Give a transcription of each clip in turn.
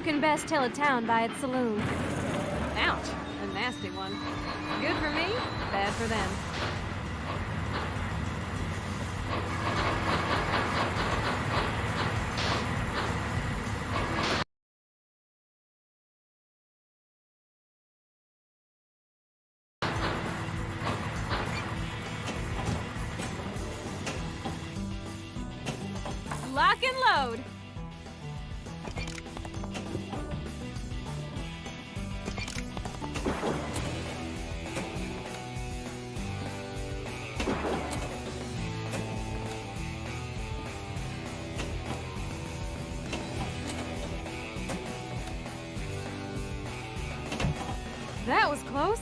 You can best tell a town by its saloon. Ouch, a nasty one. Good for me, bad for them. Lock and load. That was close.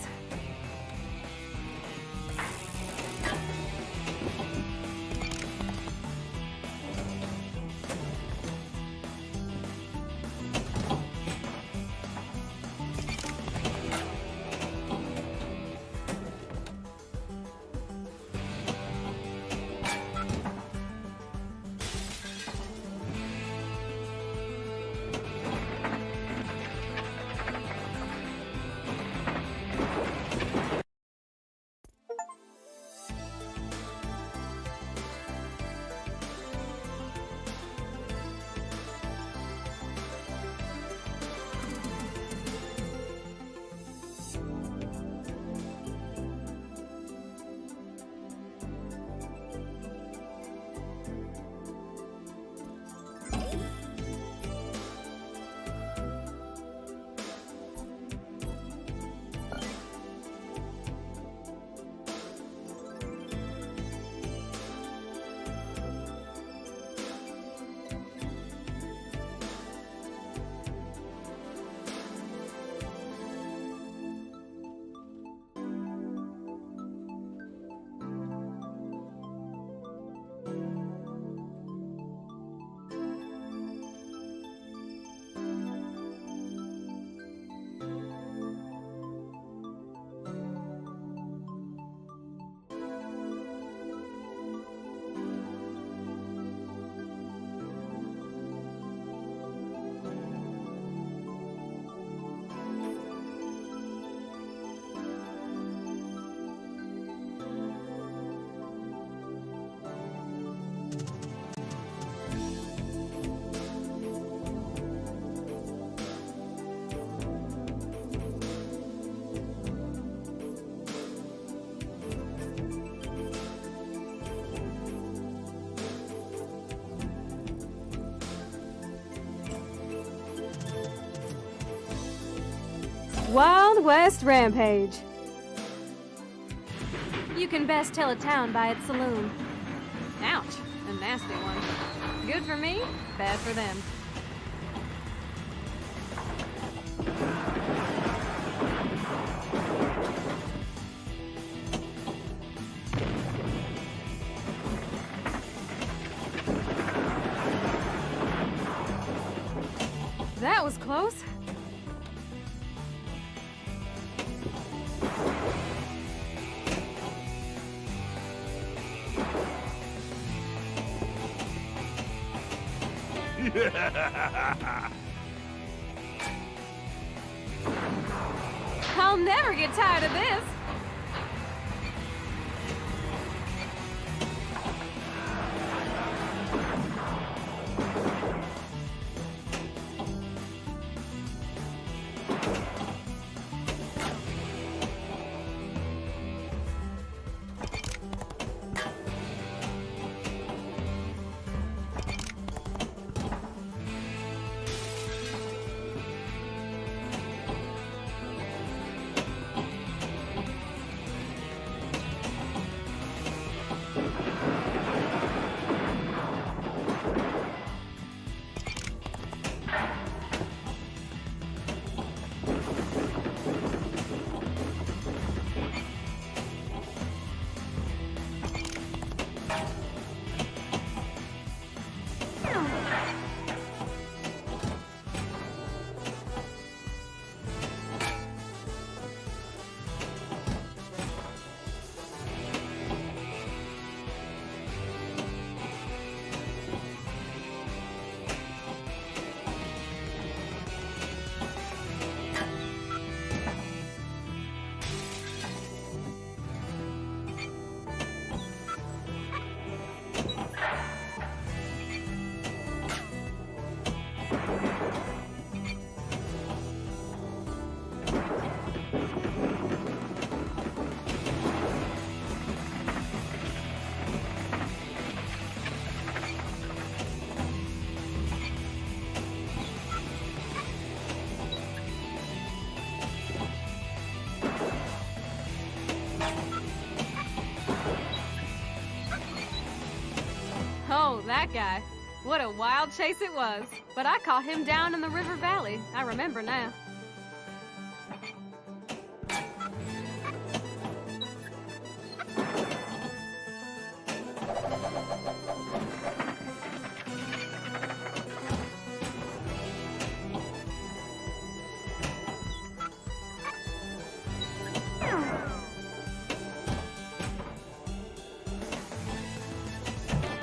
Wild West Rampage. You can best tell a town by its saloon. Ouch, a nasty one. Good for me, bad for them. That was close. I'll never get tired of this. That guy. What a wild chase it was. But I caught him down in the river valley. I remember now.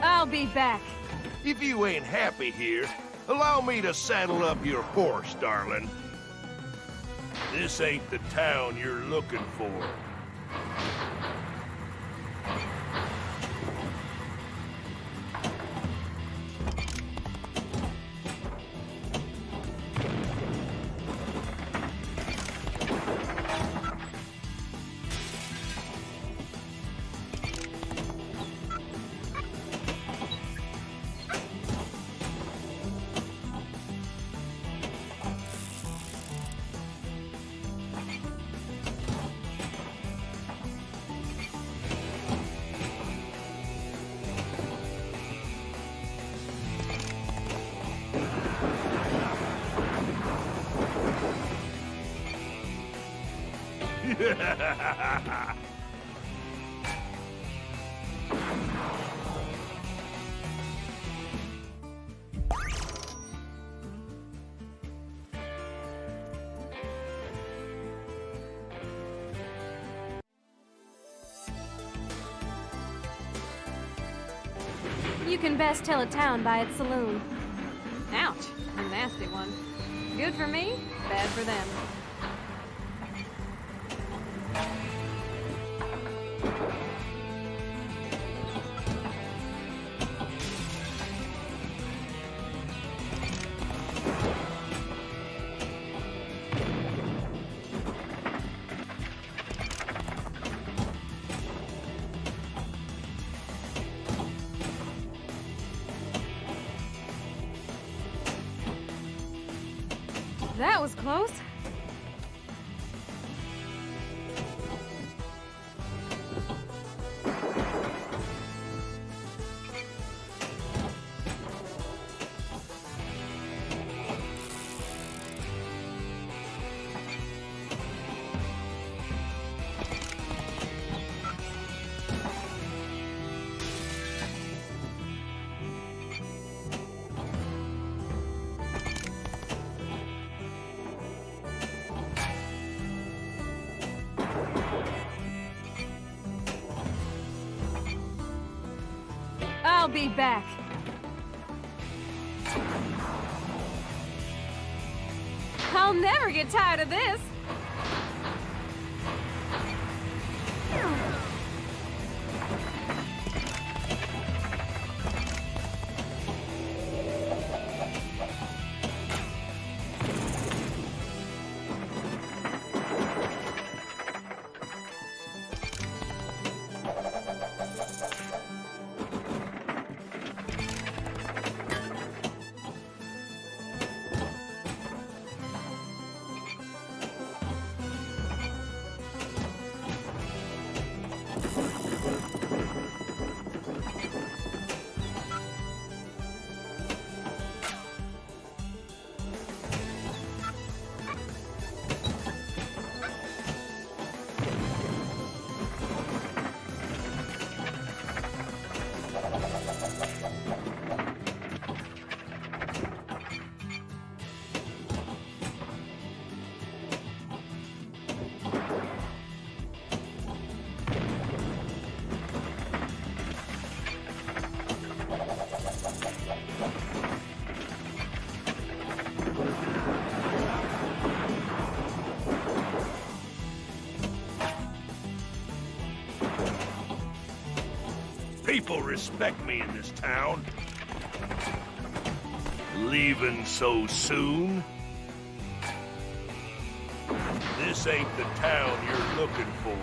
I'll be back. If you ain't happy here, allow me to saddle up your horse, darling. This ain't the town you're looking for. You can best tell a town by its saloon. Ouch, a nasty one. Good for me, bad for them. That was close. I'll be back. I'll never get tired of this. People respect me in this town. Leaving so soon? This ain't the town you're looking for.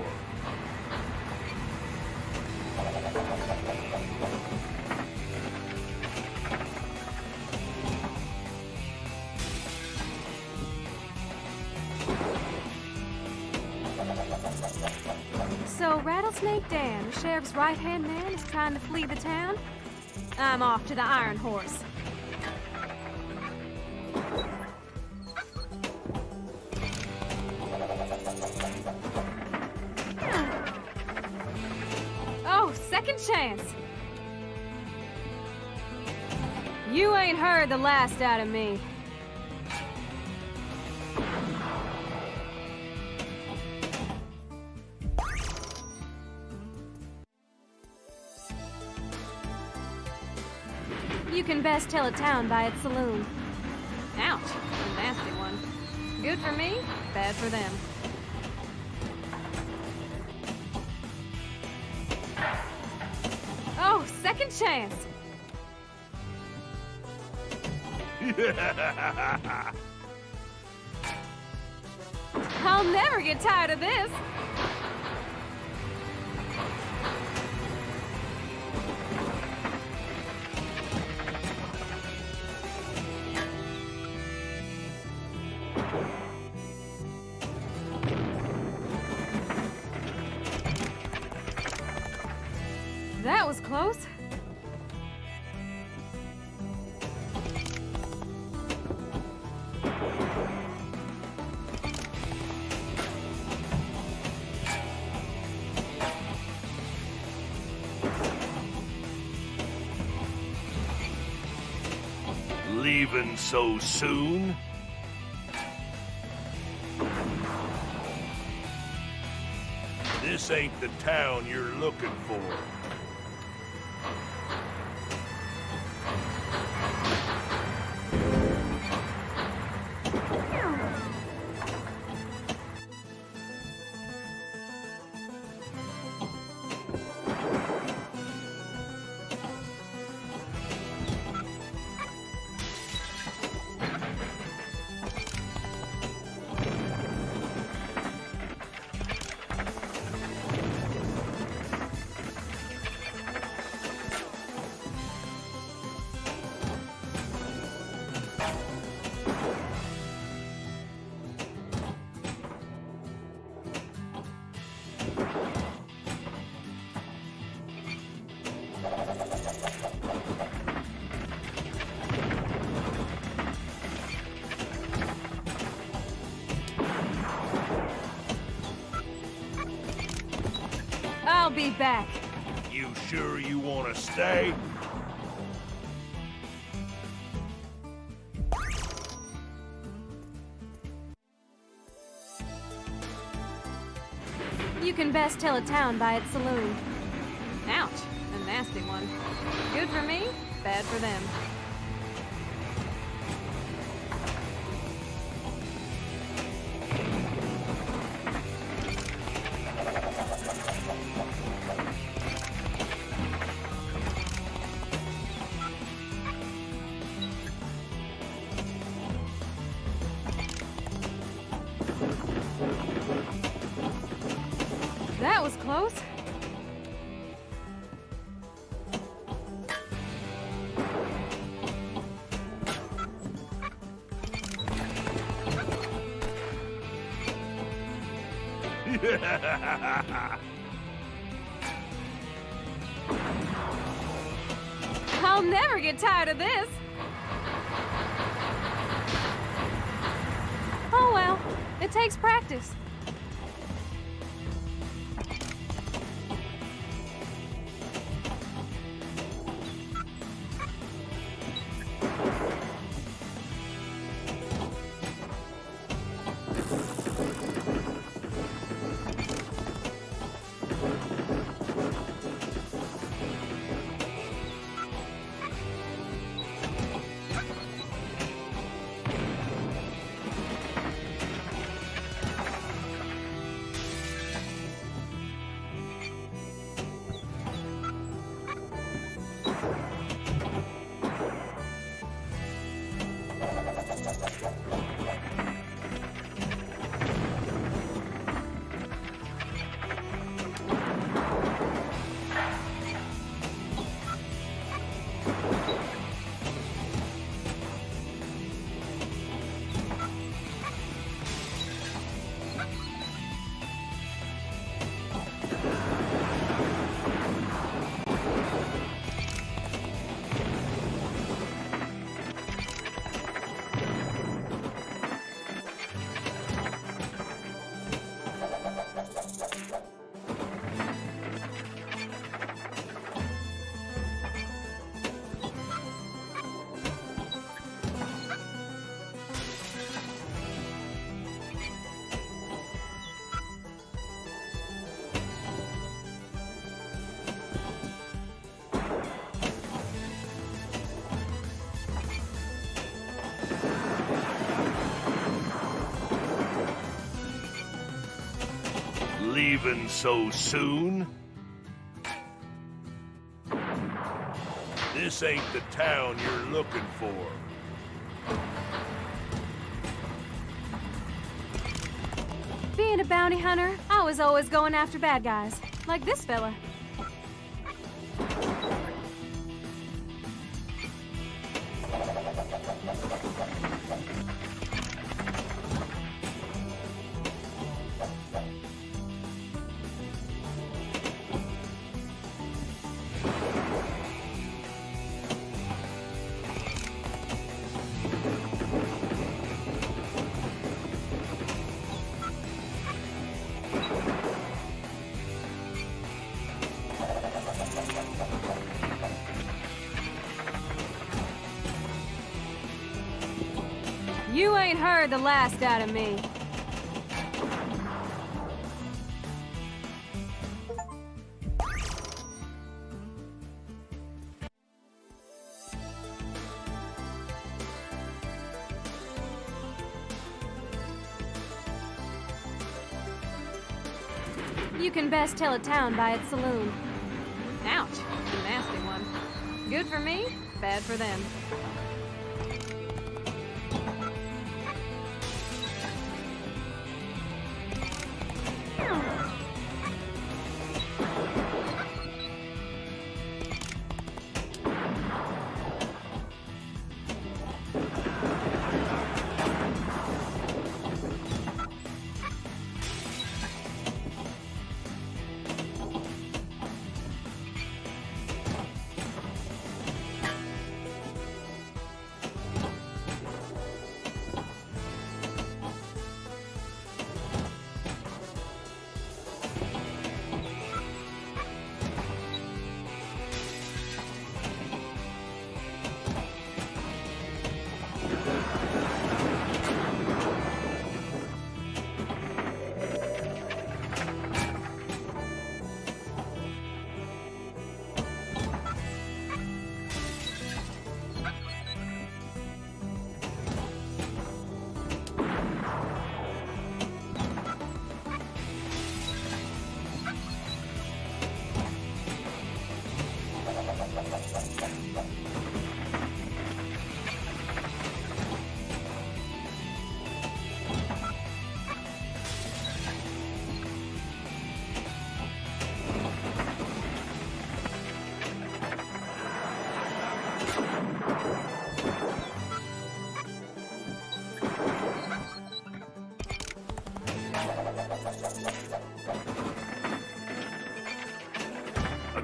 So Rattlesnake Dan, the sheriff's right-hand man, is trying to flee the town? I'm off to the Iron Horse. Oh, second chance. You ain't heard the last out of me. You can best tell a town by its saloon. Ouch, a nasty one. Good for me, bad for them. Oh, second chance. I'll never get tired of this. That was close. Leaving so soon? This ain't the town you're looking for. I'll be back. You sure you want to stay? You can best tell a town by its saloon. Ouch, a nasty one. Good for me, bad for them. That was close. I'll never get tired of this. Oh well, it takes practice. Leaving so soon? This ain't the town you're looking for. Being a bounty hunter, I was always going after bad guys, like this fella. You ain't heard the last out of me. You can best tell a town by its saloon. Ouch, a nasty one. Good for me, bad for them.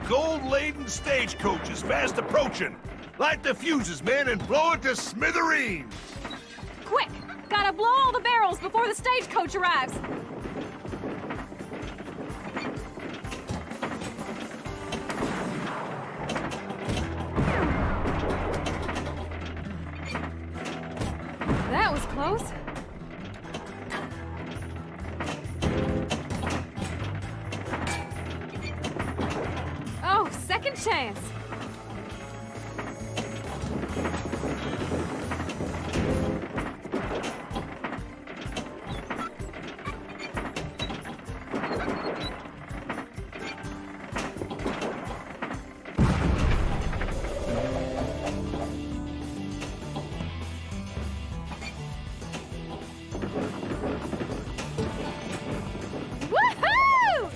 Gold-laden stagecoach is fast approaching. Light the fuses, men, and blow it to smithereens. Quick! Gotta blow all the barrels before the stagecoach arrives! That was close. Oh, second chance. Woohoo!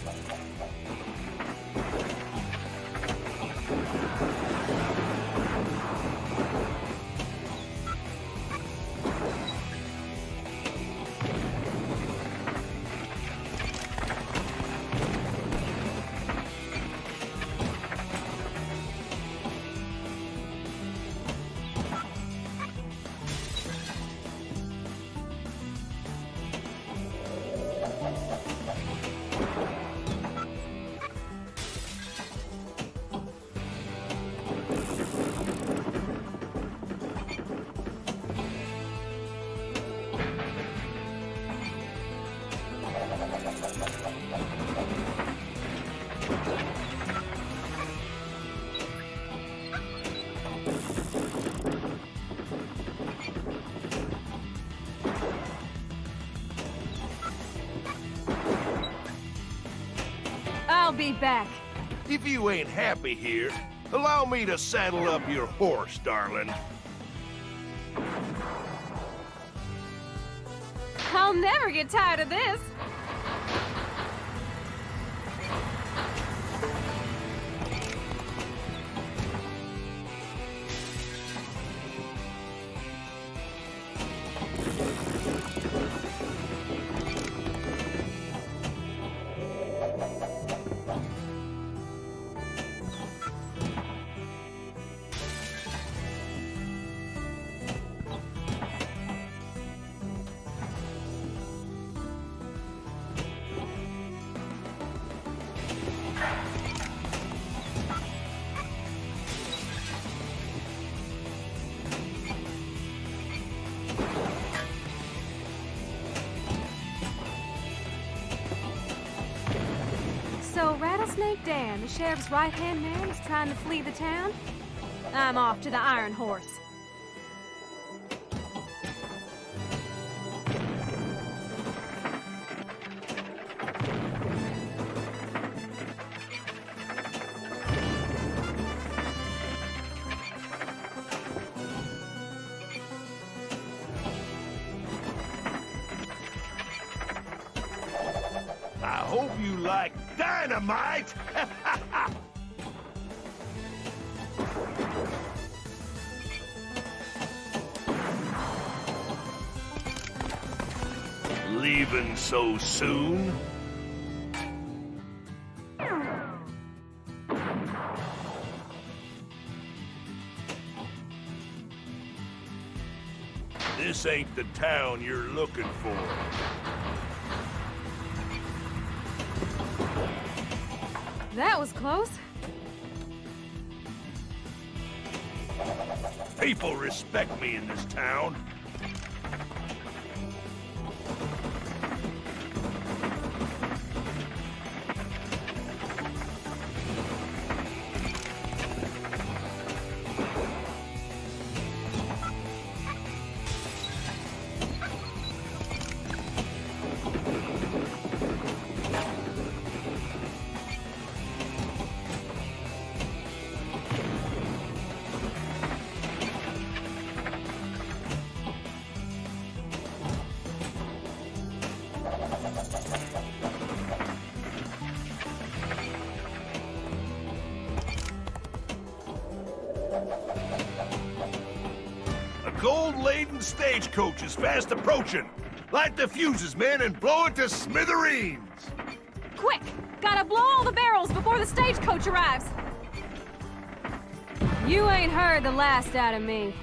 I'll be back. If you ain't happy here, allow me to saddle up your horse, darling. I'll never get tired of this. So Rattlesnake Dan, the sheriff's right-hand man, is trying to flee the town? I'm off to the Iron Horse. I hope you like dynamite! Leaving so soon? This ain't the town you're looking for. That was close. People respect me in this town. A gold-laden stagecoach is fast approaching. Light the fuses, men, and blow it to smithereens. Quick! Gotta blow all the barrels before the stagecoach arrives. You ain't heard the last out of me.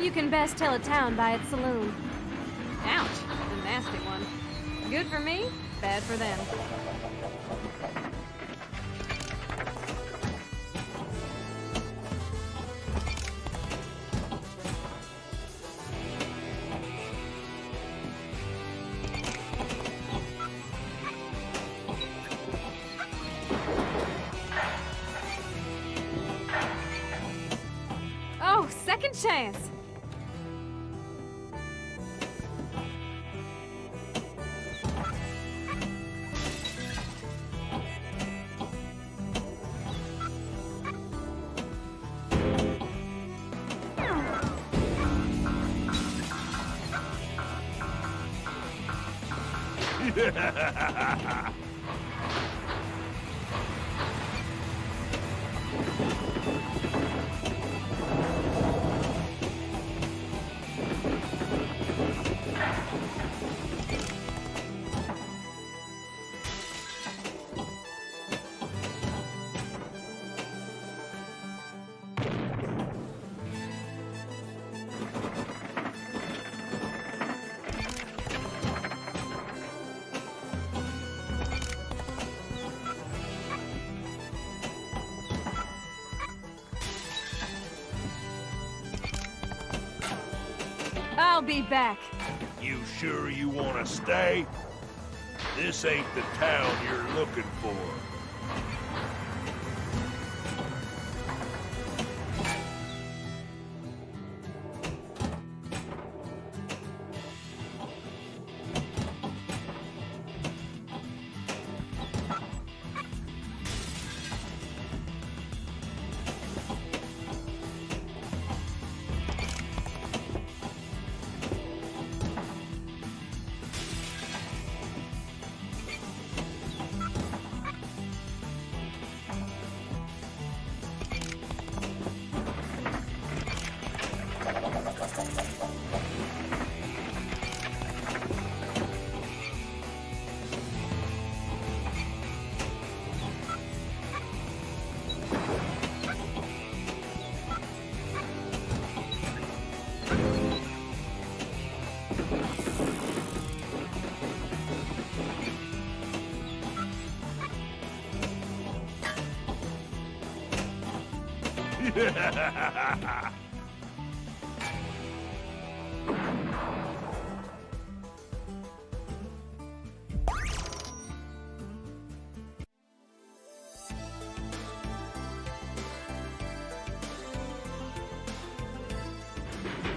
You can best tell a town by its saloon. Ouch, a nasty one. Good for me, bad for them. Oh, second chance. I'll be back. You sure you want to stay? This ain't the town you're looking for.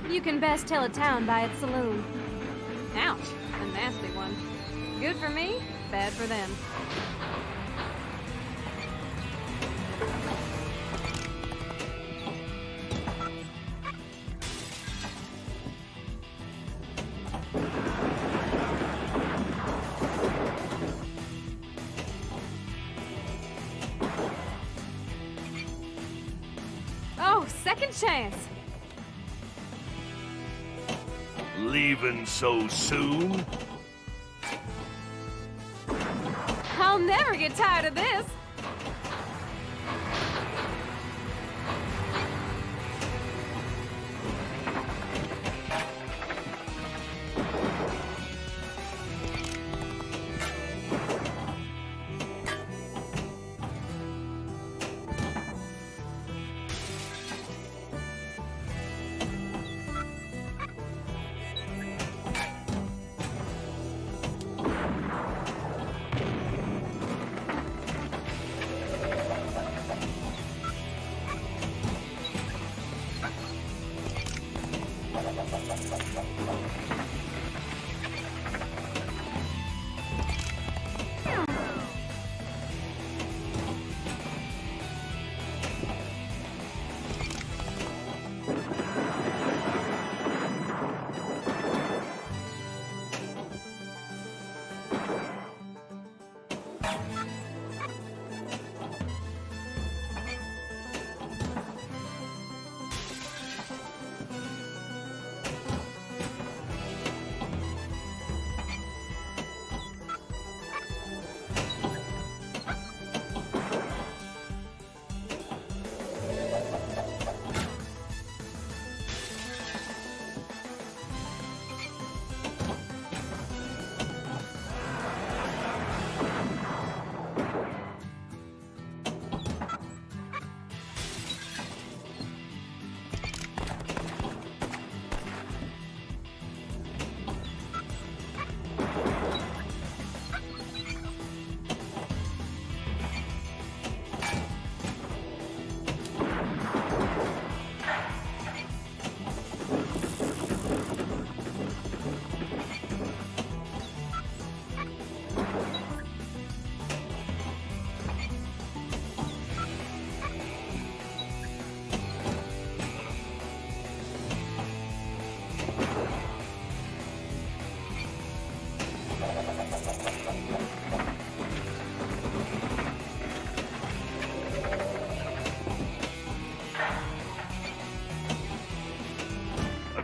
You can best tell a town by its saloon. Ouch, a nasty one. Good for me, bad for them. Oh, second chance. Leaving so soon? I'll never get tired of this.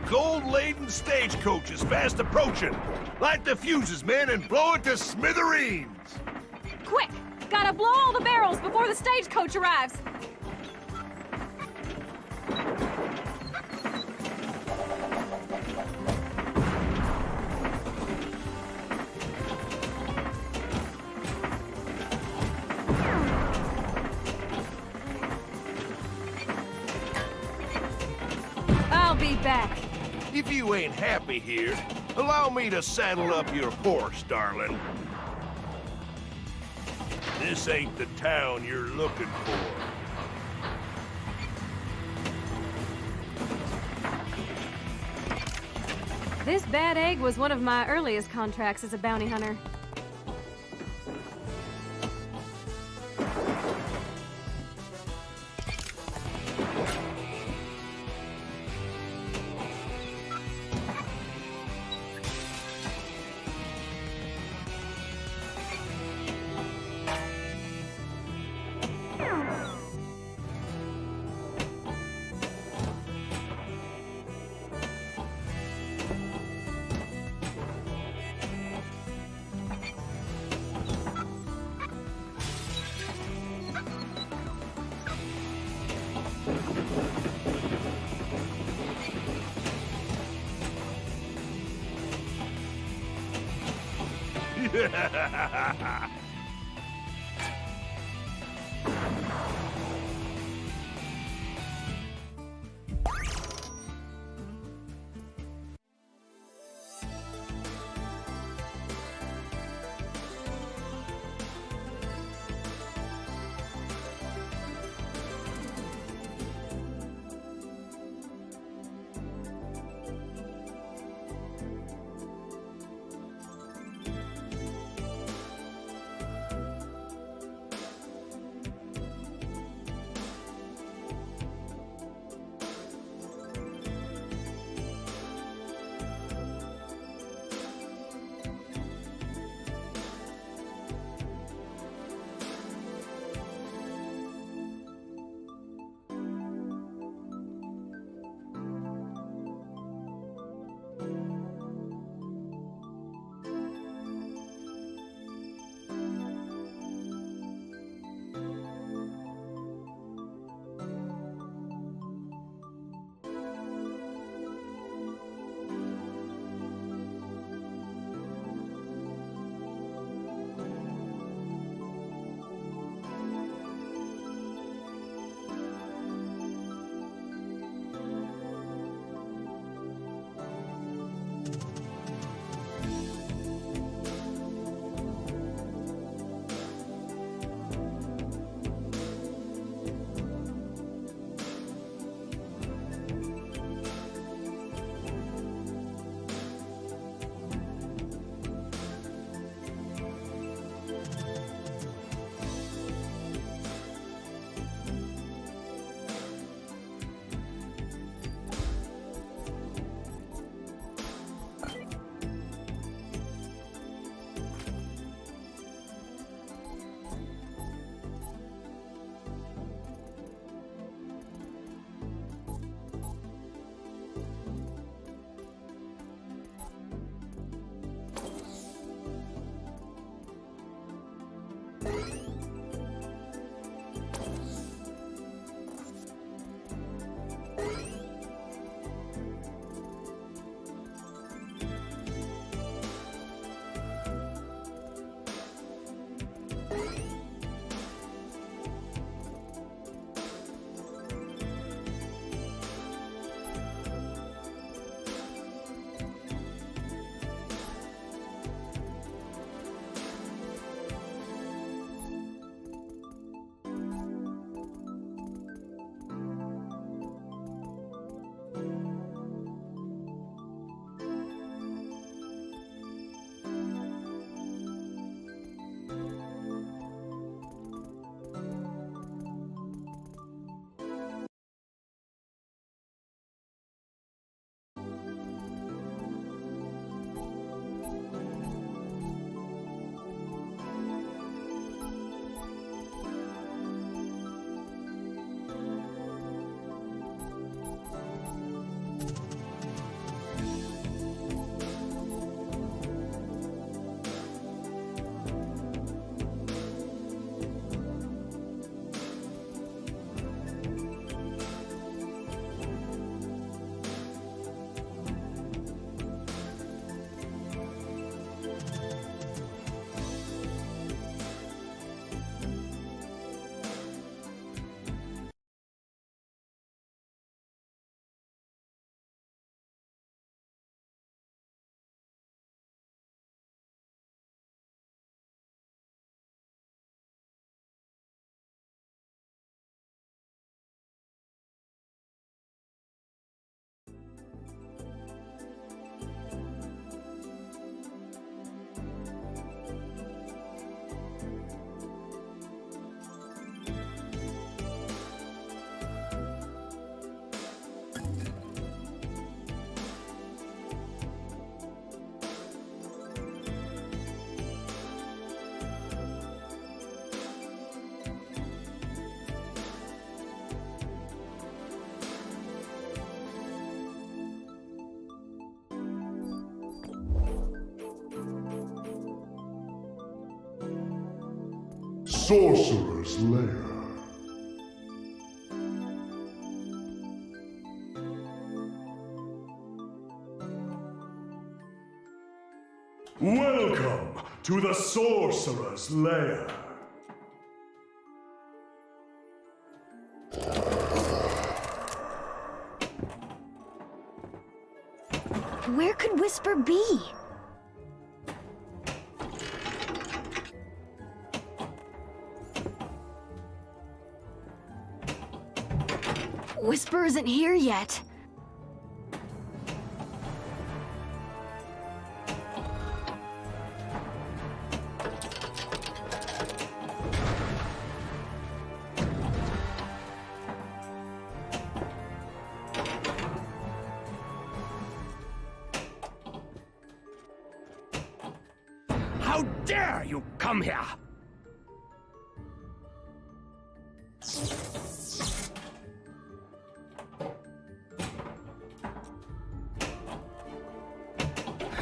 Gold-laden stagecoach is fast approaching. Light the fuses, men, and blow it to smithereens. Quick! Gotta blow all the barrels before the stagecoach arrives. I'll be back. If you ain't happy here, allow me to saddle up your horse, darling. This ain't the town you're looking for. This bad egg was one of my earliest contracts as a bounty hunter. sorcerer's lair. Welcome to the sorcerer's lair. Where could Whisper be? Whisper isn't here yet. How dare you come here!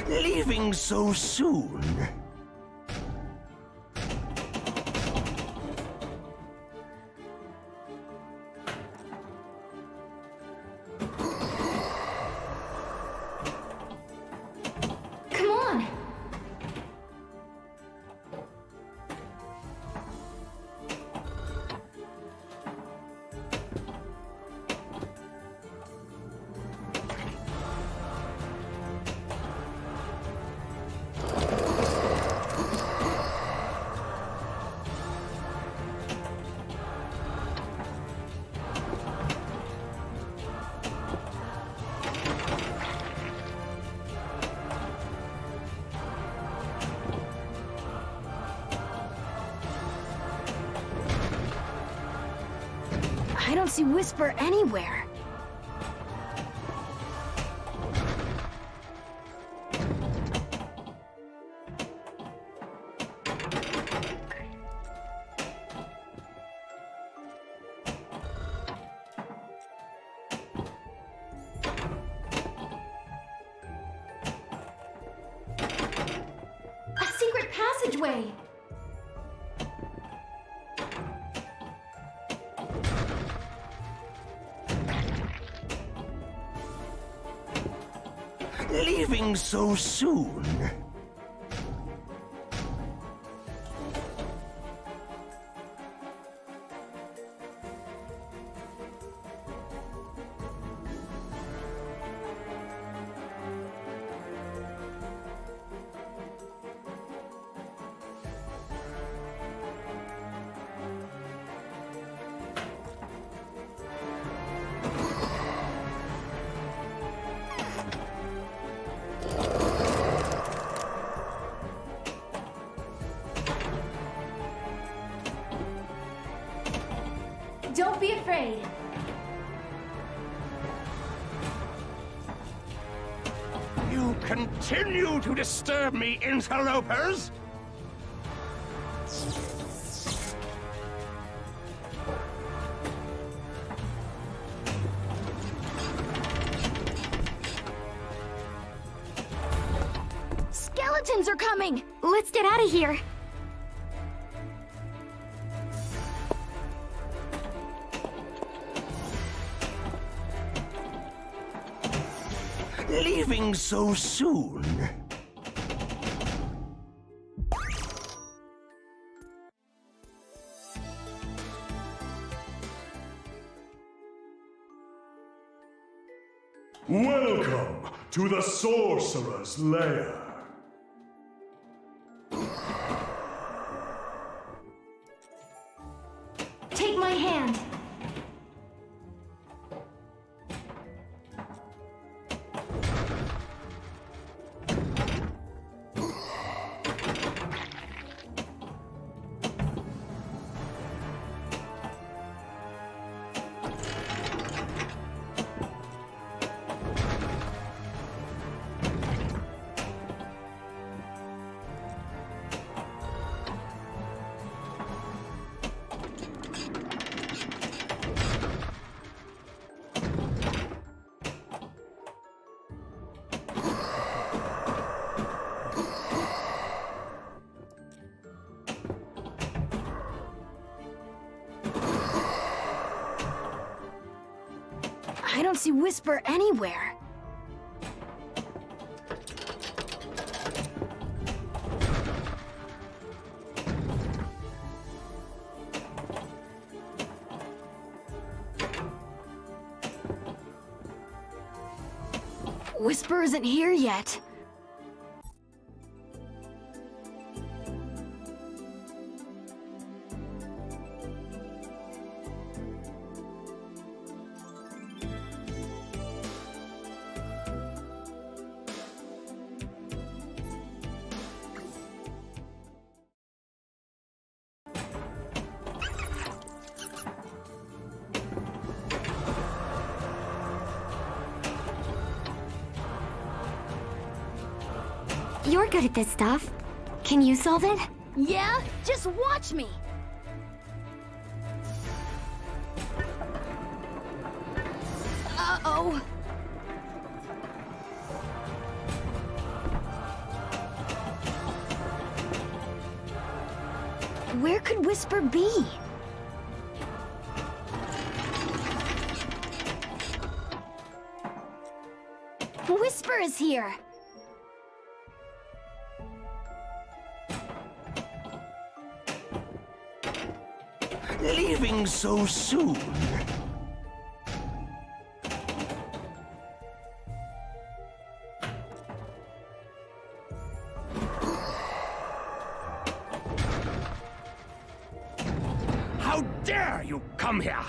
Leaving so soon? Come on! I don't see Whisper anywhere. A secret passageway! Leaving so soon? Don't be afraid. You continue to disturb me, interlopers! Skeletons are coming! Let's get out of here! Leaving so soon? Welcome to the sorcerer's lair. Take my hand. don't see Whisper anywhere. Whisper isn't here yet. You're good at this stuff. Can you solve it? Yeah? Just watch me! Uh-oh. Where could Whisper be? Whisper is here! Leaving so soon? How dare you come here?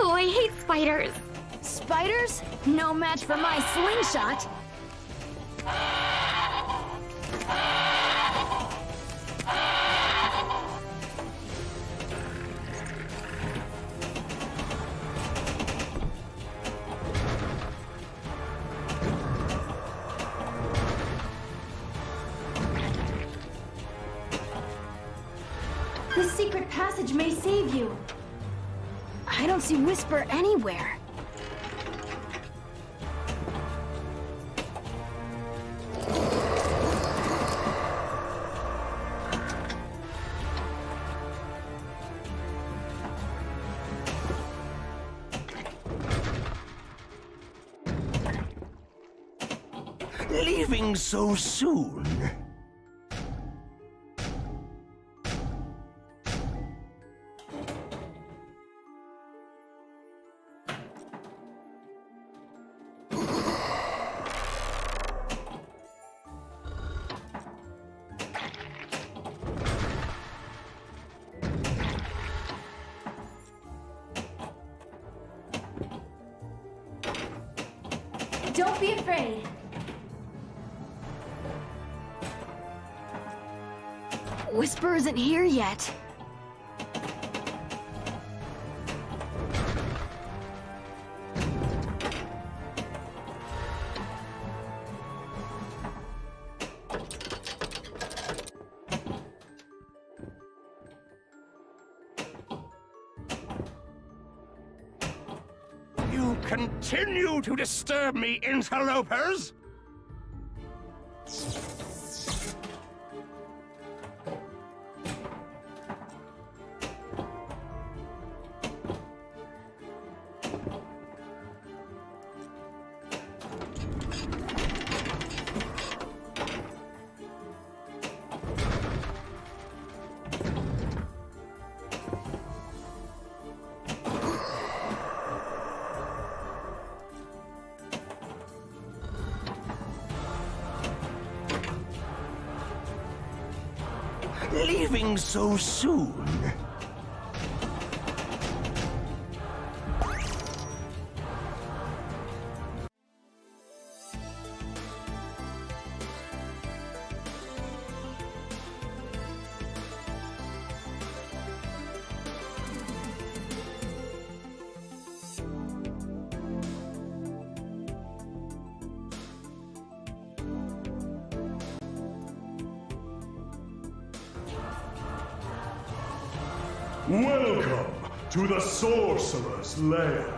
Oh, I hate spiders. Spiders? No match for my slingshot! The secret passage may save you. I don't see Whisper anywhere. Leaving so soon? Don't be afraid. Whisper isn't here yet. You continue to disturb me, interlopers? Leaving so soon? Welcome to the Sorcerer's Lair.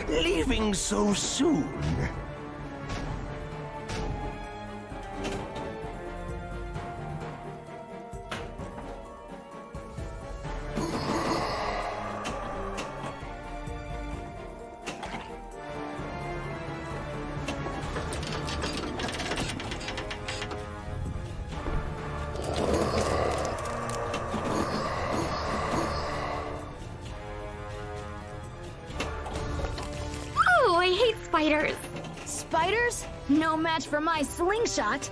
Leaving so soon? Oh, I hate spiders. Spiders? No match for my slingshot.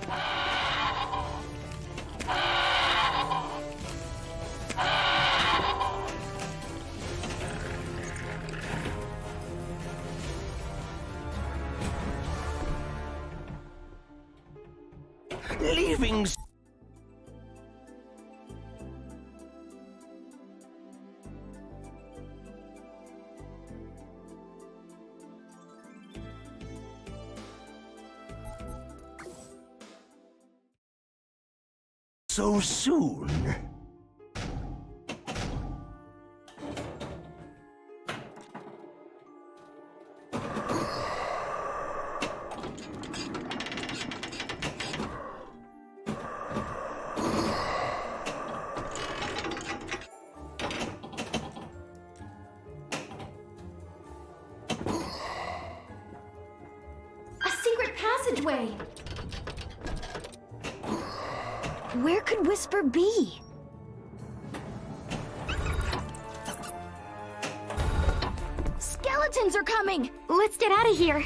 Leaving so soon? A secret passageway. Where could Whisper be? Skeletons are coming! Let's get out of here.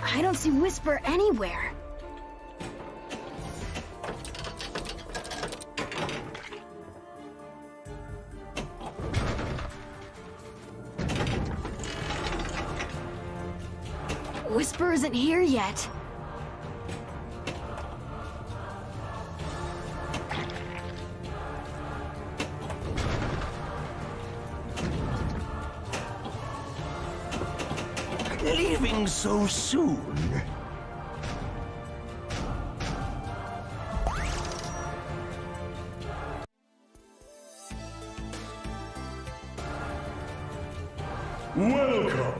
I don't see Whisper anywhere. Whisper isn't here yet. Leaving so soon? Welcome.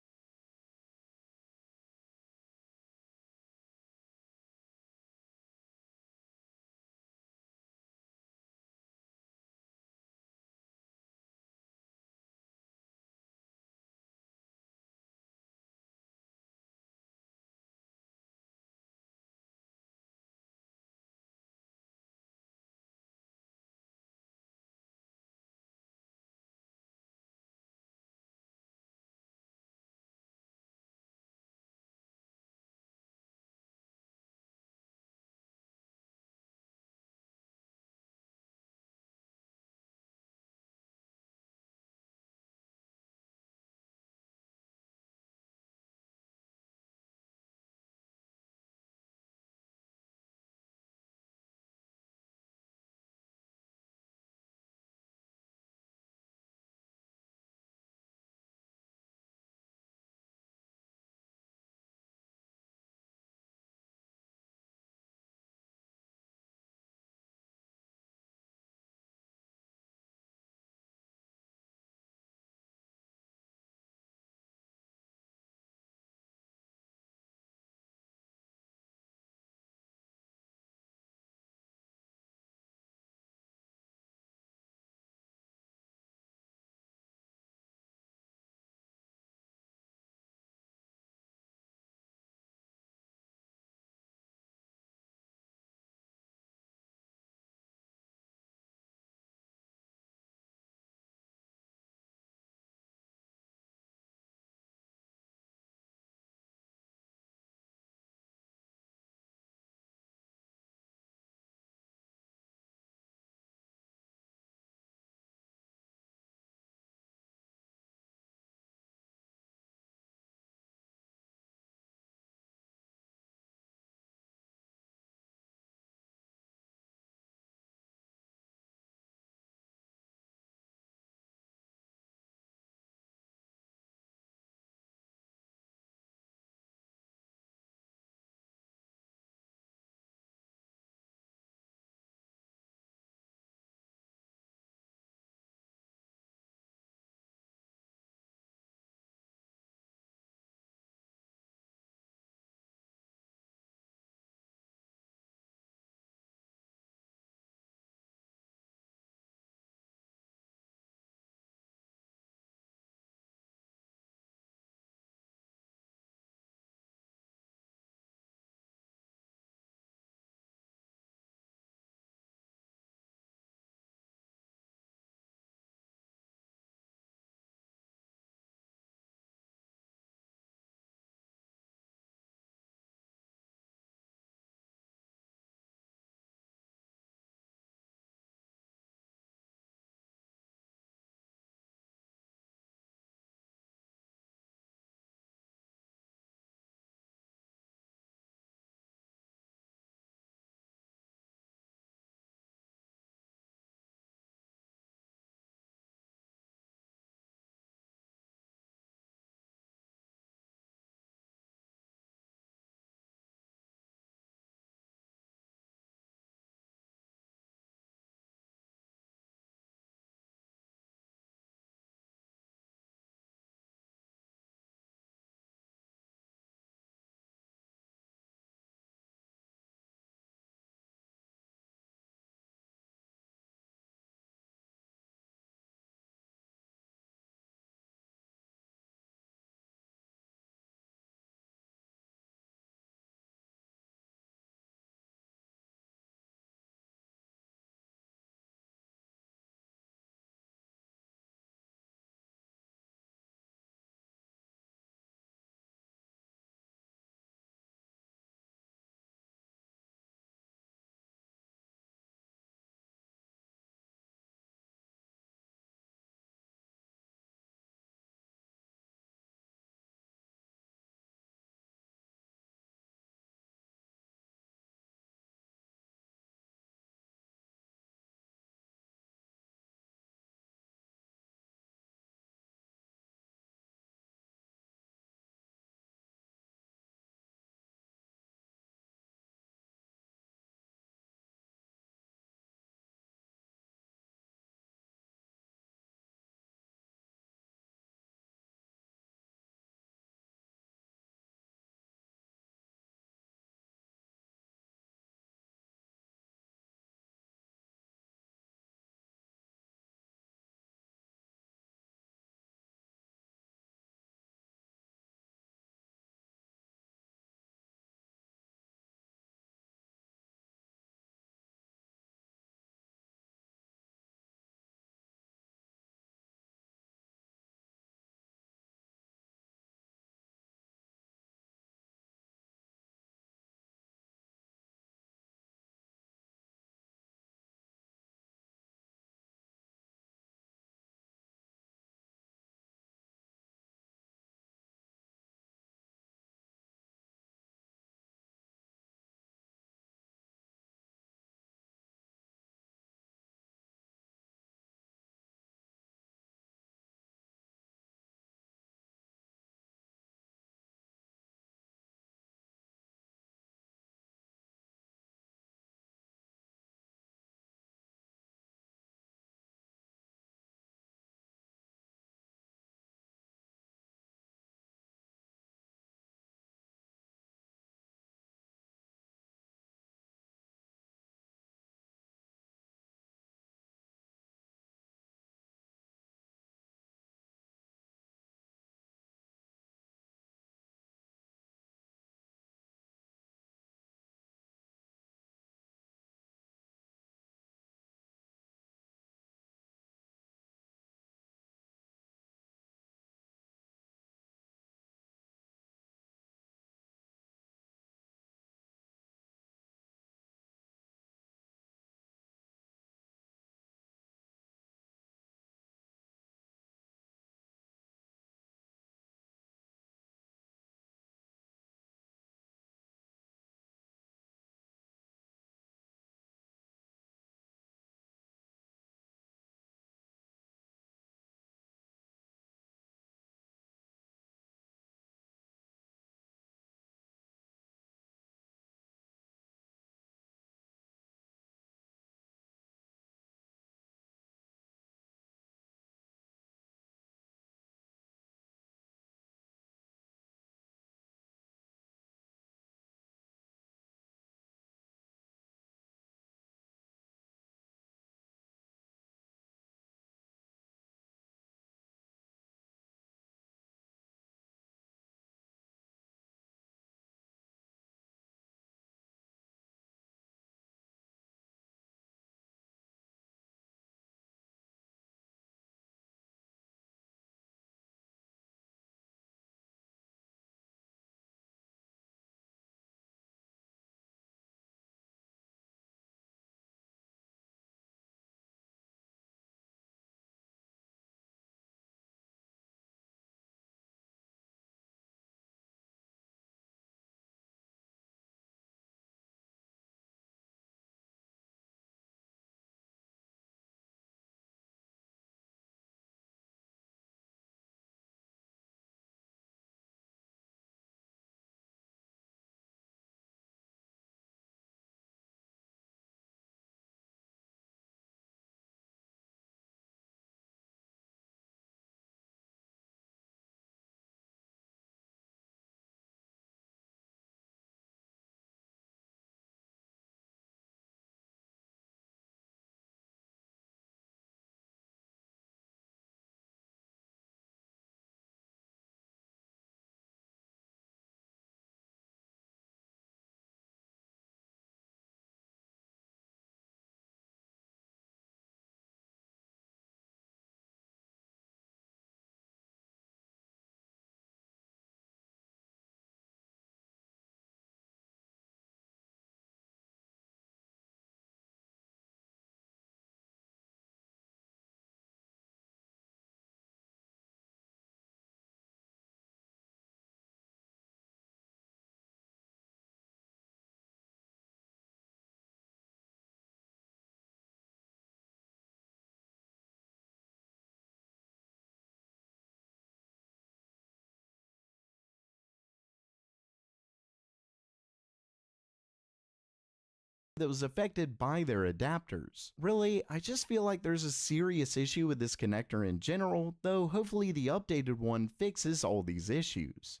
that was affected by their adapters. Really, I just feel like there's a serious issue with this connector in general, though hopefully the updated one fixes all these issues.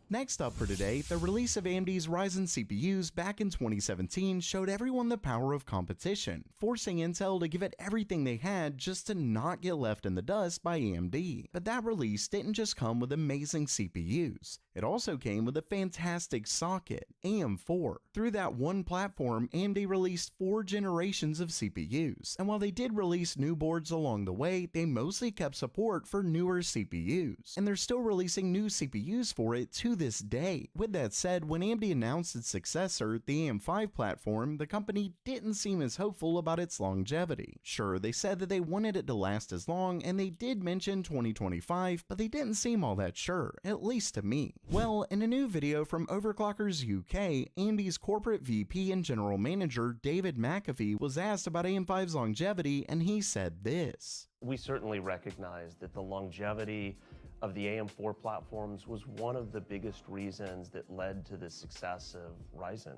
Next up for today, the release of AMD's Ryzen CPUs back in 2017 showed everyone the power of competition, forcing Intel to give it everything they had just to not get left in the dust by AMD. But that release didn't just come with amazing CPUs. It also came with a fantastic socket, AM4. Through that one platform, AMD released 4 generations of CPUs, and while they did release new boards along the way, they mostly kept support for newer CPUs, and they're still releasing new CPUs for it to this day. With that said, when AMD announced its successor, the AM5 platform, the company didn't seem as hopeful about its longevity. Sure, they said that they wanted it to last as long, and they did mention 2025, but they didn't seem all that sure, at least to me. Well, in a new video from Overclockers UK, AMD's corporate VP and general manager David McAfee was asked about AM5's longevity, and he said this. We certainly recognize that the longevity of the AM4 platforms was one of the biggest reasons that led to the success of Ryzen.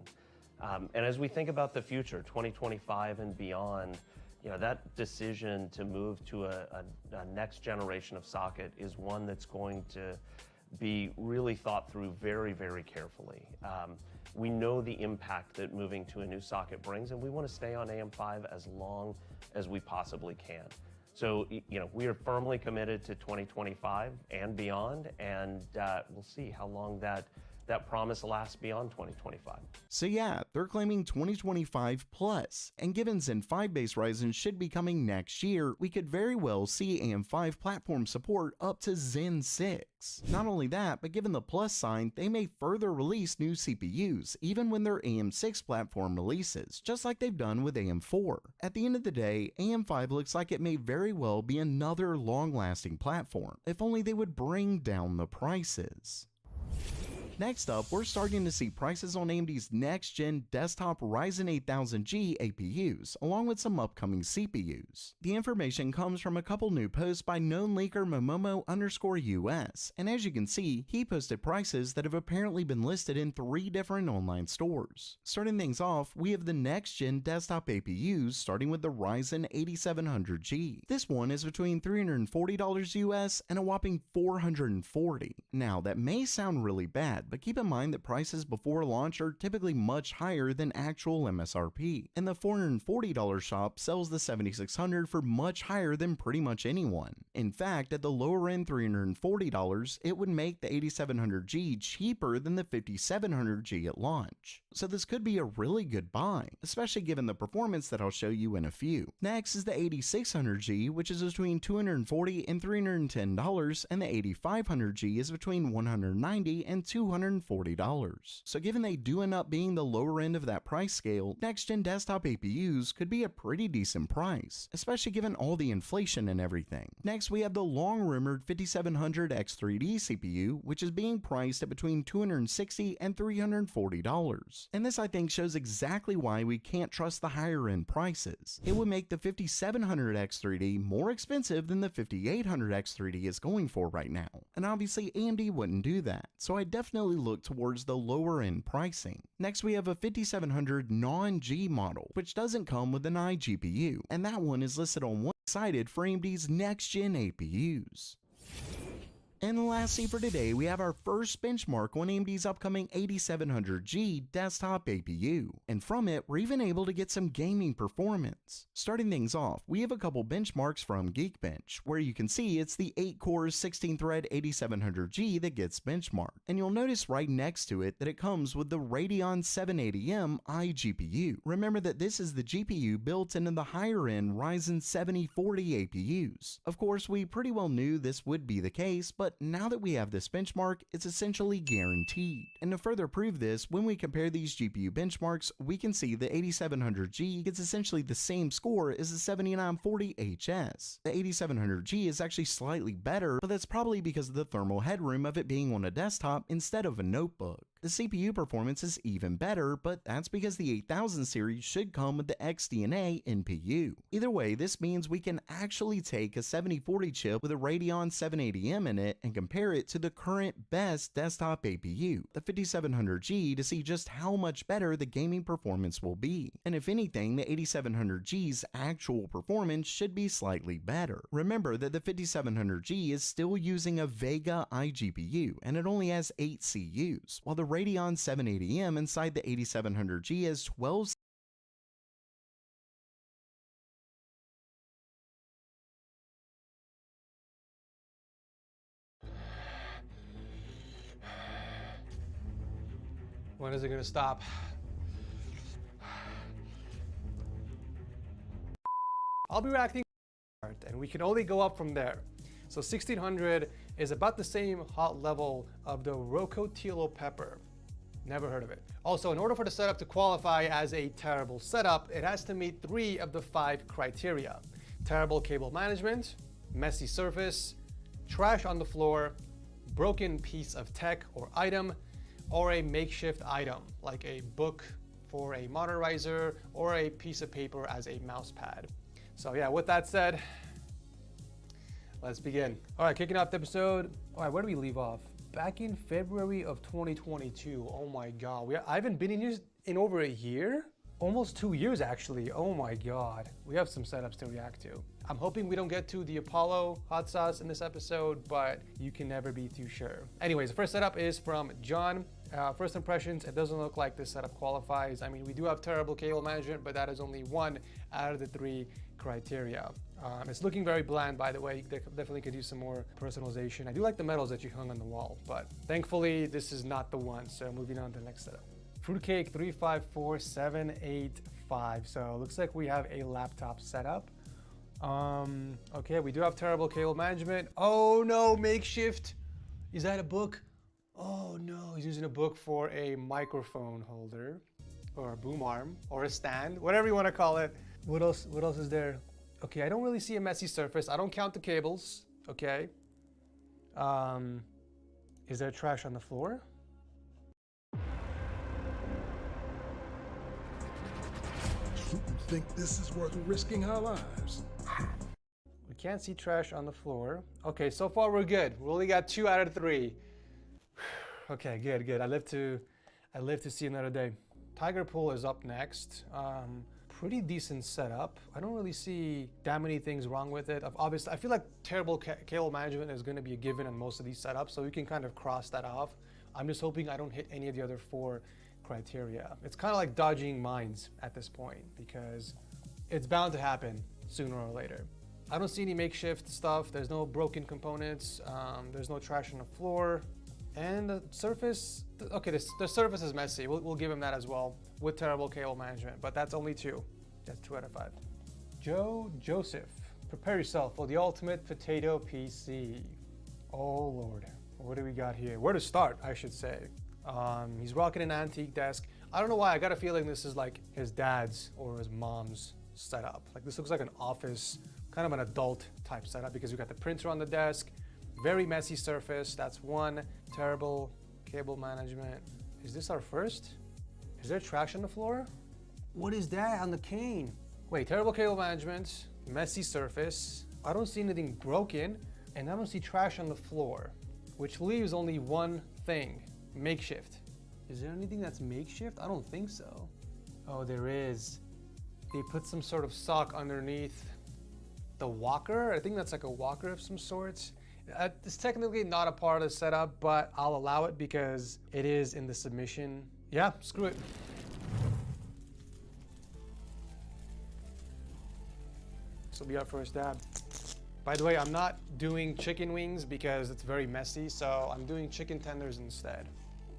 And as we think about the future, 2025 and beyond, that decision to move to a next generation of socket is one that's going to be really thought through very, very carefully. We know the impact that moving to a new socket brings, and we want to stay on AM5 as long as we possibly can. So, we are firmly committed to 2025 and beyond, and we'll see how long that promise lasts beyond 2025. So yeah, they're claiming 2025 plus, and given Zen 5 based Ryzen should be coming next year, we could very well see AM5 platform support up to Zen 6. Not only that, but given the plus sign, they may further release new CPUs, even when their AM6 platform releases, just like they've done with AM4. At the end of the day, AM5 looks like it may very well be another long-lasting platform, if only they would bring down the prices. Next up, we're starting to see prices on AMD's next-gen desktop Ryzen 8000G APUs, along with some upcoming CPUs. The information comes from a couple new posts by known leaker Momomo_US, and as you can see, he posted prices that have apparently been listed in 3 different online stores. Starting things off, we have the next-gen desktop APUs, starting with the Ryzen 8700G. This one is between $340 US and a whopping $440. Now, that may sound really bad, but keep in mind that prices before launch are typically much higher than actual MSRP, and the $440 shop sells the 7600 for much higher than pretty much anyone. In fact, at the lower end $340, it would make the 8700G cheaper than the 5700G at launch. So this could be a really good buy, especially given the performance that I'll show you in a few. Next is the 8600G, which is between $240 and $310, and the 8500G is between $190 and $240. So given they do end up being the lower end of that price scale, next-gen desktop APUs could be a pretty decent price, especially given all the inflation and everything. Next, we have the long-rumored 5700 X3D CPU, which is being priced at between $260 and $340. And this I think shows exactly why we can't trust the higher-end prices. It would make the 5700 X3D more expensive than the 5800 X3D is going for right now. And obviously AMD wouldn't do that, so I definitely look towards the lower end pricing. Next, we have a 5700 non-G model, which doesn't come with an iGPU, and that one is listed on one side for AMD's next-gen APUs. And lastly for today, we have our first benchmark on AMD's upcoming 8700G desktop APU, and from it, we're even able to get some gaming performance. Starting things off, we have a couple benchmarks from Geekbench, where you can see it's the 8-core 16-thread 8700G that gets benchmarked, and you'll notice right next to it that it comes with the Radeon 780M iGPU. Remember that this is the GPU built into the higher-end Ryzen 7040 APUs. Of course, we pretty well knew this would be the case, but now that we have this benchmark, it's essentially guaranteed. And to further prove this, when we compare these GPU benchmarks, we can see the 8700G gets essentially the same score as the 7940HS. The 8700G is actually slightly better, but that's probably because of the thermal headroom of it being on a desktop instead of a notebook. The CPU performance is even better, but that's because the 8000 series should come with the XDNA NPU. Either way, this means we can actually take a 7040 chip with a Radeon 780M in it and compare it to the current best desktop APU, the 5700G, to see just how much better the gaming performance will be. And if anything, the 8700G's actual performance should be slightly better. Remember that the 5700G is still using a Vega iGPU, and it only has 8 CUs, while the Radeon 780M inside the 8700G has 12 When is it gonna stop? I'll be reacting, and we can only go up from there. So 1600 is about the same hot level of the Rocotilo Pepper. Never heard of it. Also, in order for the setup to qualify as a terrible setup, it has to meet 3 of the 5 criteria: terrible cable management, messy surface, trash on the floor, broken piece of tech or item, or a makeshift item like a book for a monitorizer or a piece of paper as a mouse pad. So yeah, with that said, let's begin. All right, kicking off the episode. All right, where do we leave off? Back in February of 2022. Oh my God, I haven't been in here in over a year? Almost 2 years actually. Oh my God. We have some setups to react to. I'm hoping we don't get to the Apollo hot sauce in this episode, but you can never be too sure. Anyways, the first setup is from John. First impressions, it doesn't look like this setup qualifies. I mean, we do have terrible cable management, but that is only 1 out of the 3 criteria. It's looking very bland, by the way. They definitely could use some more personalization. I do like the medals that you hung on the wall, but thankfully this is not the one. So moving on to the next setup. Fruitcake 354785. So it looks like we have a laptop setup. Okay, we do have terrible cable management. Oh no, makeshift. Is that a book? Oh no, he's using a book for a microphone holder or a boom arm or a stand, whatever you want to call it. What else is there? Okay, I don't really see a messy surface. I don't count the cables, okay? Is there trash on the floor? You think this is worth risking our lives? We can't see trash on the floor. Okay, so far we're good. We only got 2 out of 3. Okay, good. I live to see another day. Tiger Pool is up next. Pretty decent setup. I don't really see that many things wrong with it. Obviously, I feel like terrible cable management is going to be a given on most of these setups, so we can kind of cross that off. I'm just hoping I don't hit any of the other 4 criteria. It's kind of like dodging mines at this point because it's bound to happen sooner or later. I don't see any makeshift stuff. There's no broken components. There's no trash on the floor. And the surface, okay, the surface is messy. We'll give him that as well with terrible cable management, but that's only 2. That's 2 out of 5. Joe Joseph, prepare yourself for the ultimate potato PC. Oh Lord, what do we got here? Where to start, I should say. He's rocking an antique desk. I don't know why, I got a feeling this is like his dad's or his mom's setup. Like this looks like an office, kind of an adult type setup because we got the printer on the desk. Very messy surface, that's 1. Terrible cable management. Is this our first? Is there trash on the floor? What is that on the cane? Wait, terrible cable management, messy surface. I don't see anything broken, and I don't see trash on the floor, which leaves only 1 thing, makeshift. Is there anything that's makeshift? I don't think so. Oh, there is. They put some sort of sock underneath the walker. I think that's like a walker of some sorts. It's technically not a part of the setup, but I'll allow it because it is in the submission. Yeah, screw it. This will be our first dab. By the way, I'm not doing chicken wings because it's very messy, so I'm doing chicken tenders instead.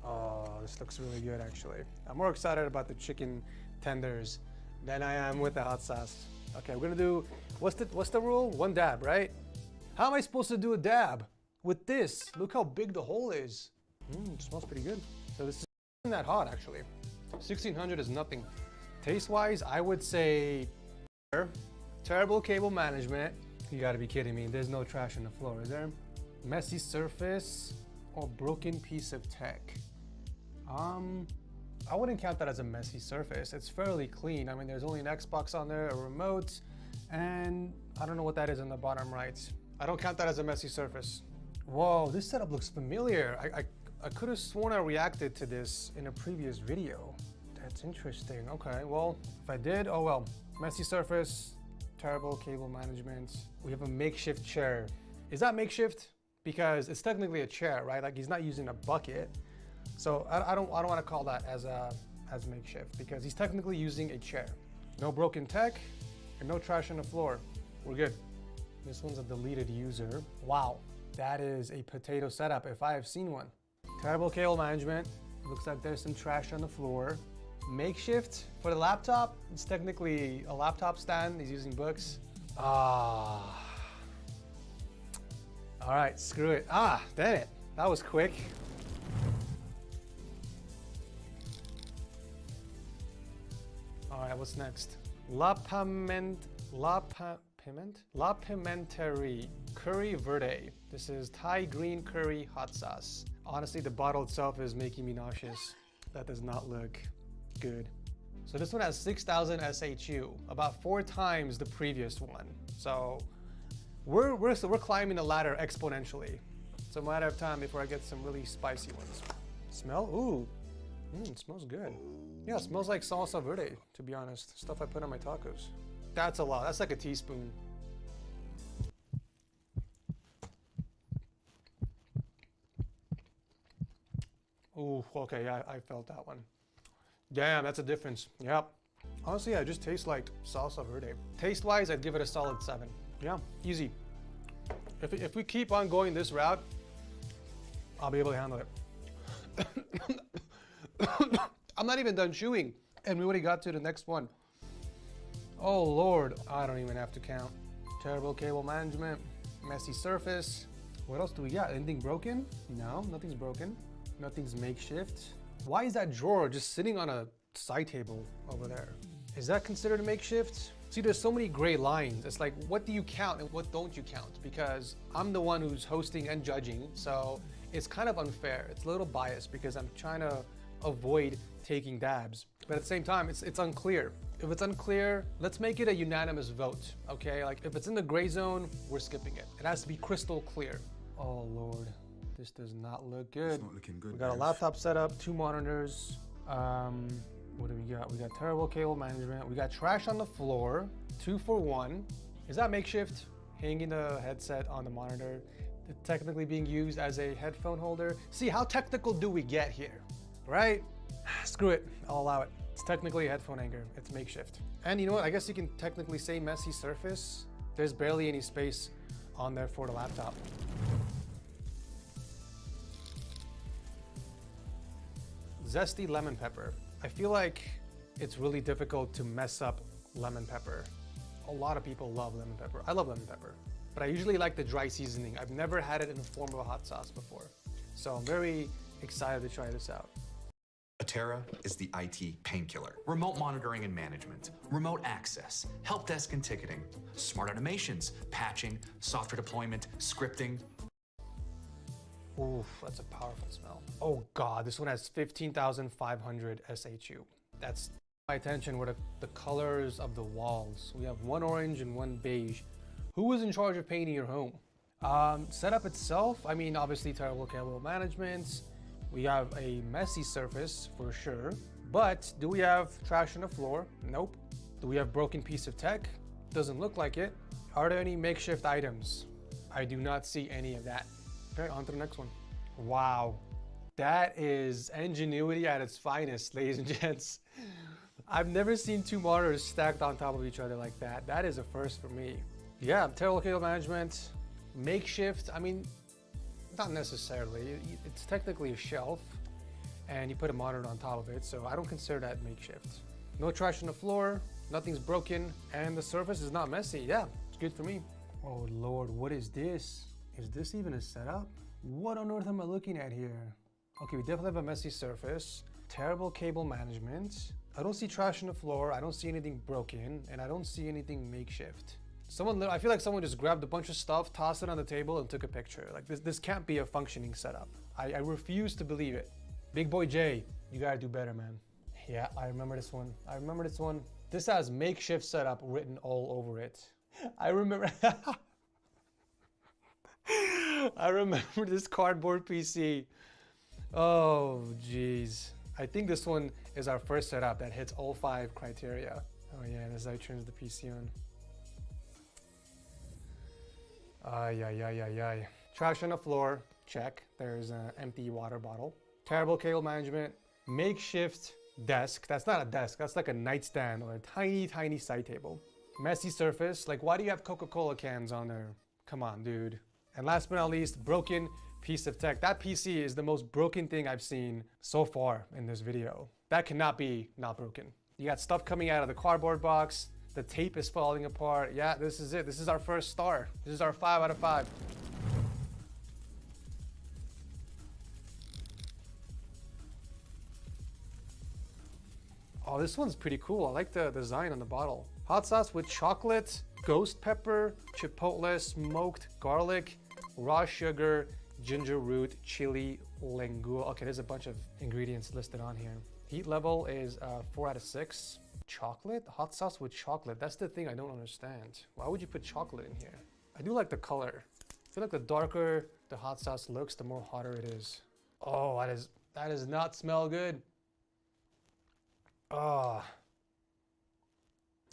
Oh, this looks really good actually. I'm more excited about the chicken tenders than I am with the hot sauce. Okay, we're gonna do, what's the rule? 1 dab, right? How am I supposed to do a dab with this? Look how big the hole is. It smells pretty good. So this isn't that hot actually. 1600 is nothing. Taste-wise, I would say terrible cable management. You gotta be kidding me. There's no trash on the floor, is there? Messy surface or broken piece of tech. I wouldn't count that as a messy surface. It's fairly clean. I mean, there's only an Xbox on there, a remote, and I don't know what that is in the bottom right. I don't count that as a messy surface. Whoa, this setup looks familiar. I could have sworn I reacted to this in a previous video. That's interesting. Okay, well, if I did, oh well. Messy surface, terrible cable management. We have a makeshift chair. Is that makeshift? Because it's technically a chair, right? Like he's not using a bucket. So I don't want to call that as makeshift because he's technically using a chair. No broken tech and no trash on the floor. We're good. This one's a deleted user. Wow, that is a potato setup if I have seen one. Terrible cable management. Looks like there's some trash on the floor. Makeshift for the laptop. It's technically a laptop stand. He's using books. All right, screw it. Damn it. That was quick. All right, what's next? La Pimenterie Curry Verde. This is Thai green curry hot sauce. Honestly, the bottle itself is making me nauseous. That does not look good. So this one has 6,000 SHU, about 4 times the previous one. So we're climbing the ladder exponentially. It's a matter of time before I get some really spicy ones. Smell? Ooh, it smells good. Yeah, it smells like salsa verde, to be honest. Stuff I put on my tacos. That's a lot. That's like a teaspoon. Ooh, okay, yeah, I felt that one. Damn, that's a difference. Yep. Honestly, I just taste like salsa verde. Taste-wise, I'd give it a solid 7. Yeah, easy. If we keep on going this route, I'll be able to handle it. I'm not even done chewing, and we already got to the next one. Oh Lord, I don't even have to count. Terrible cable management, messy surface. What else do we got? Anything broken? No, nothing's broken. Nothing's makeshift. Why is that drawer just sitting on a side table over there? Is that considered a makeshift? See, there's so many gray lines. It's like, what do you count and what don't you count? Because I'm the one who's hosting and judging, so it's kind of unfair. It's a little biased because I'm trying to avoid taking dabs. But at the same time, it's unclear. If it's unclear, let's make it a unanimous vote, okay? Like if it's in the gray zone, we're skipping it. It has to be crystal clear. Oh Lord, this does not look good. It's not looking good. We got a laptop set up, 2 monitors. What do we got? We got terrible cable management. We got trash on the floor, 2 for 1. Is that makeshift? Hanging the headset on the monitor, technically being used as a headphone holder. See, how technical do we get here, right? Screw it, I'll allow it. It's technically a headphone hanger, it's makeshift. And you know what, I guess you can technically say messy surface. There's barely any space on there for the laptop. Zesty lemon pepper. I feel like it's really difficult to mess up lemon pepper. A lot of people love lemon pepper. I love lemon pepper, but I usually like the dry seasoning. I've never had it in the form of a hot sauce before. So I'm very excited to try this out. Atera is the IT painkiller. Remote monitoring and management, remote access, help desk and ticketing, smart automations, patching, software deployment, scripting. Oof, that's a powerful smell. Oh God, this one has 15,500 SHU. That's my attention were the colors of the walls. We have 1 orange and 1 beige. Who was in charge of painting your home? Setup itself, I mean, obviously terrible cable management. We have a messy surface for sure, but do we have trash on the floor? Nope. Do we have broken piece of tech? Doesn't look like it. Are there any makeshift items? I do not see any of that. Okay, on to the next one. Wow, that is ingenuity at its finest, ladies and gents. I've never seen 2 monitors stacked on top of each other like that. That is a first for me. Yeah, terrible cable management, makeshift. I mean, not necessarily. It's technically a shelf, and you put a monitor on top of it, so I don't consider that makeshift. No trash on the floor, nothing's broken, and the surface is not messy. Yeah, it's good for me. Oh Lord, what is this? Is this even a setup? What on earth am I looking at here? Okay, we definitely have a messy surface, terrible cable management. I don't see trash on the floor, I don't see anything broken, and I don't see anything makeshift. I feel like someone just grabbed a bunch of stuff, tossed it on the table, and took a picture. Like this can't be a functioning setup. I refuse to believe it. Big Boy J, you gotta do better, man. Yeah, I remember this one. I remember this one. This has makeshift setup written all over it. I remember. I remember this cardboard PC. Oh, jeez. I think this one is our first setup that hits all 5 criteria. Oh yeah, this is how he turns the PC on. Ay, ay, ay, ay, ay. Trash on the floor, check. There's an empty water bottle. Terrible cable management. Makeshift desk. That's not a desk, that's like a nightstand or a tiny, tiny side table. Messy surface. Like, why do you have Coca-Cola cans on there? Come on, dude. And last but not least, broken piece of tech. That PC is the most broken thing I've seen so far in this video. That cannot be not broken. You got stuff coming out of the cardboard box. The tape is falling apart. Yeah, this is it. This is our first star. This is our 5 out of 5. Oh, this one's pretty cool. I like the design on the bottle. Hot sauce with chocolate, ghost pepper, chipotle, smoked garlic, raw sugar, ginger root, chili, lengua. Okay, there's a bunch of ingredients listed on here. Heat level is 4 out of 6. Chocolate? Hot sauce with chocolate. That's the thing I don't understand. Why would you put chocolate in here? I do like the color. I feel like the darker the hot sauce looks, the more hotter it is. Oh, that does not smell good. Ah.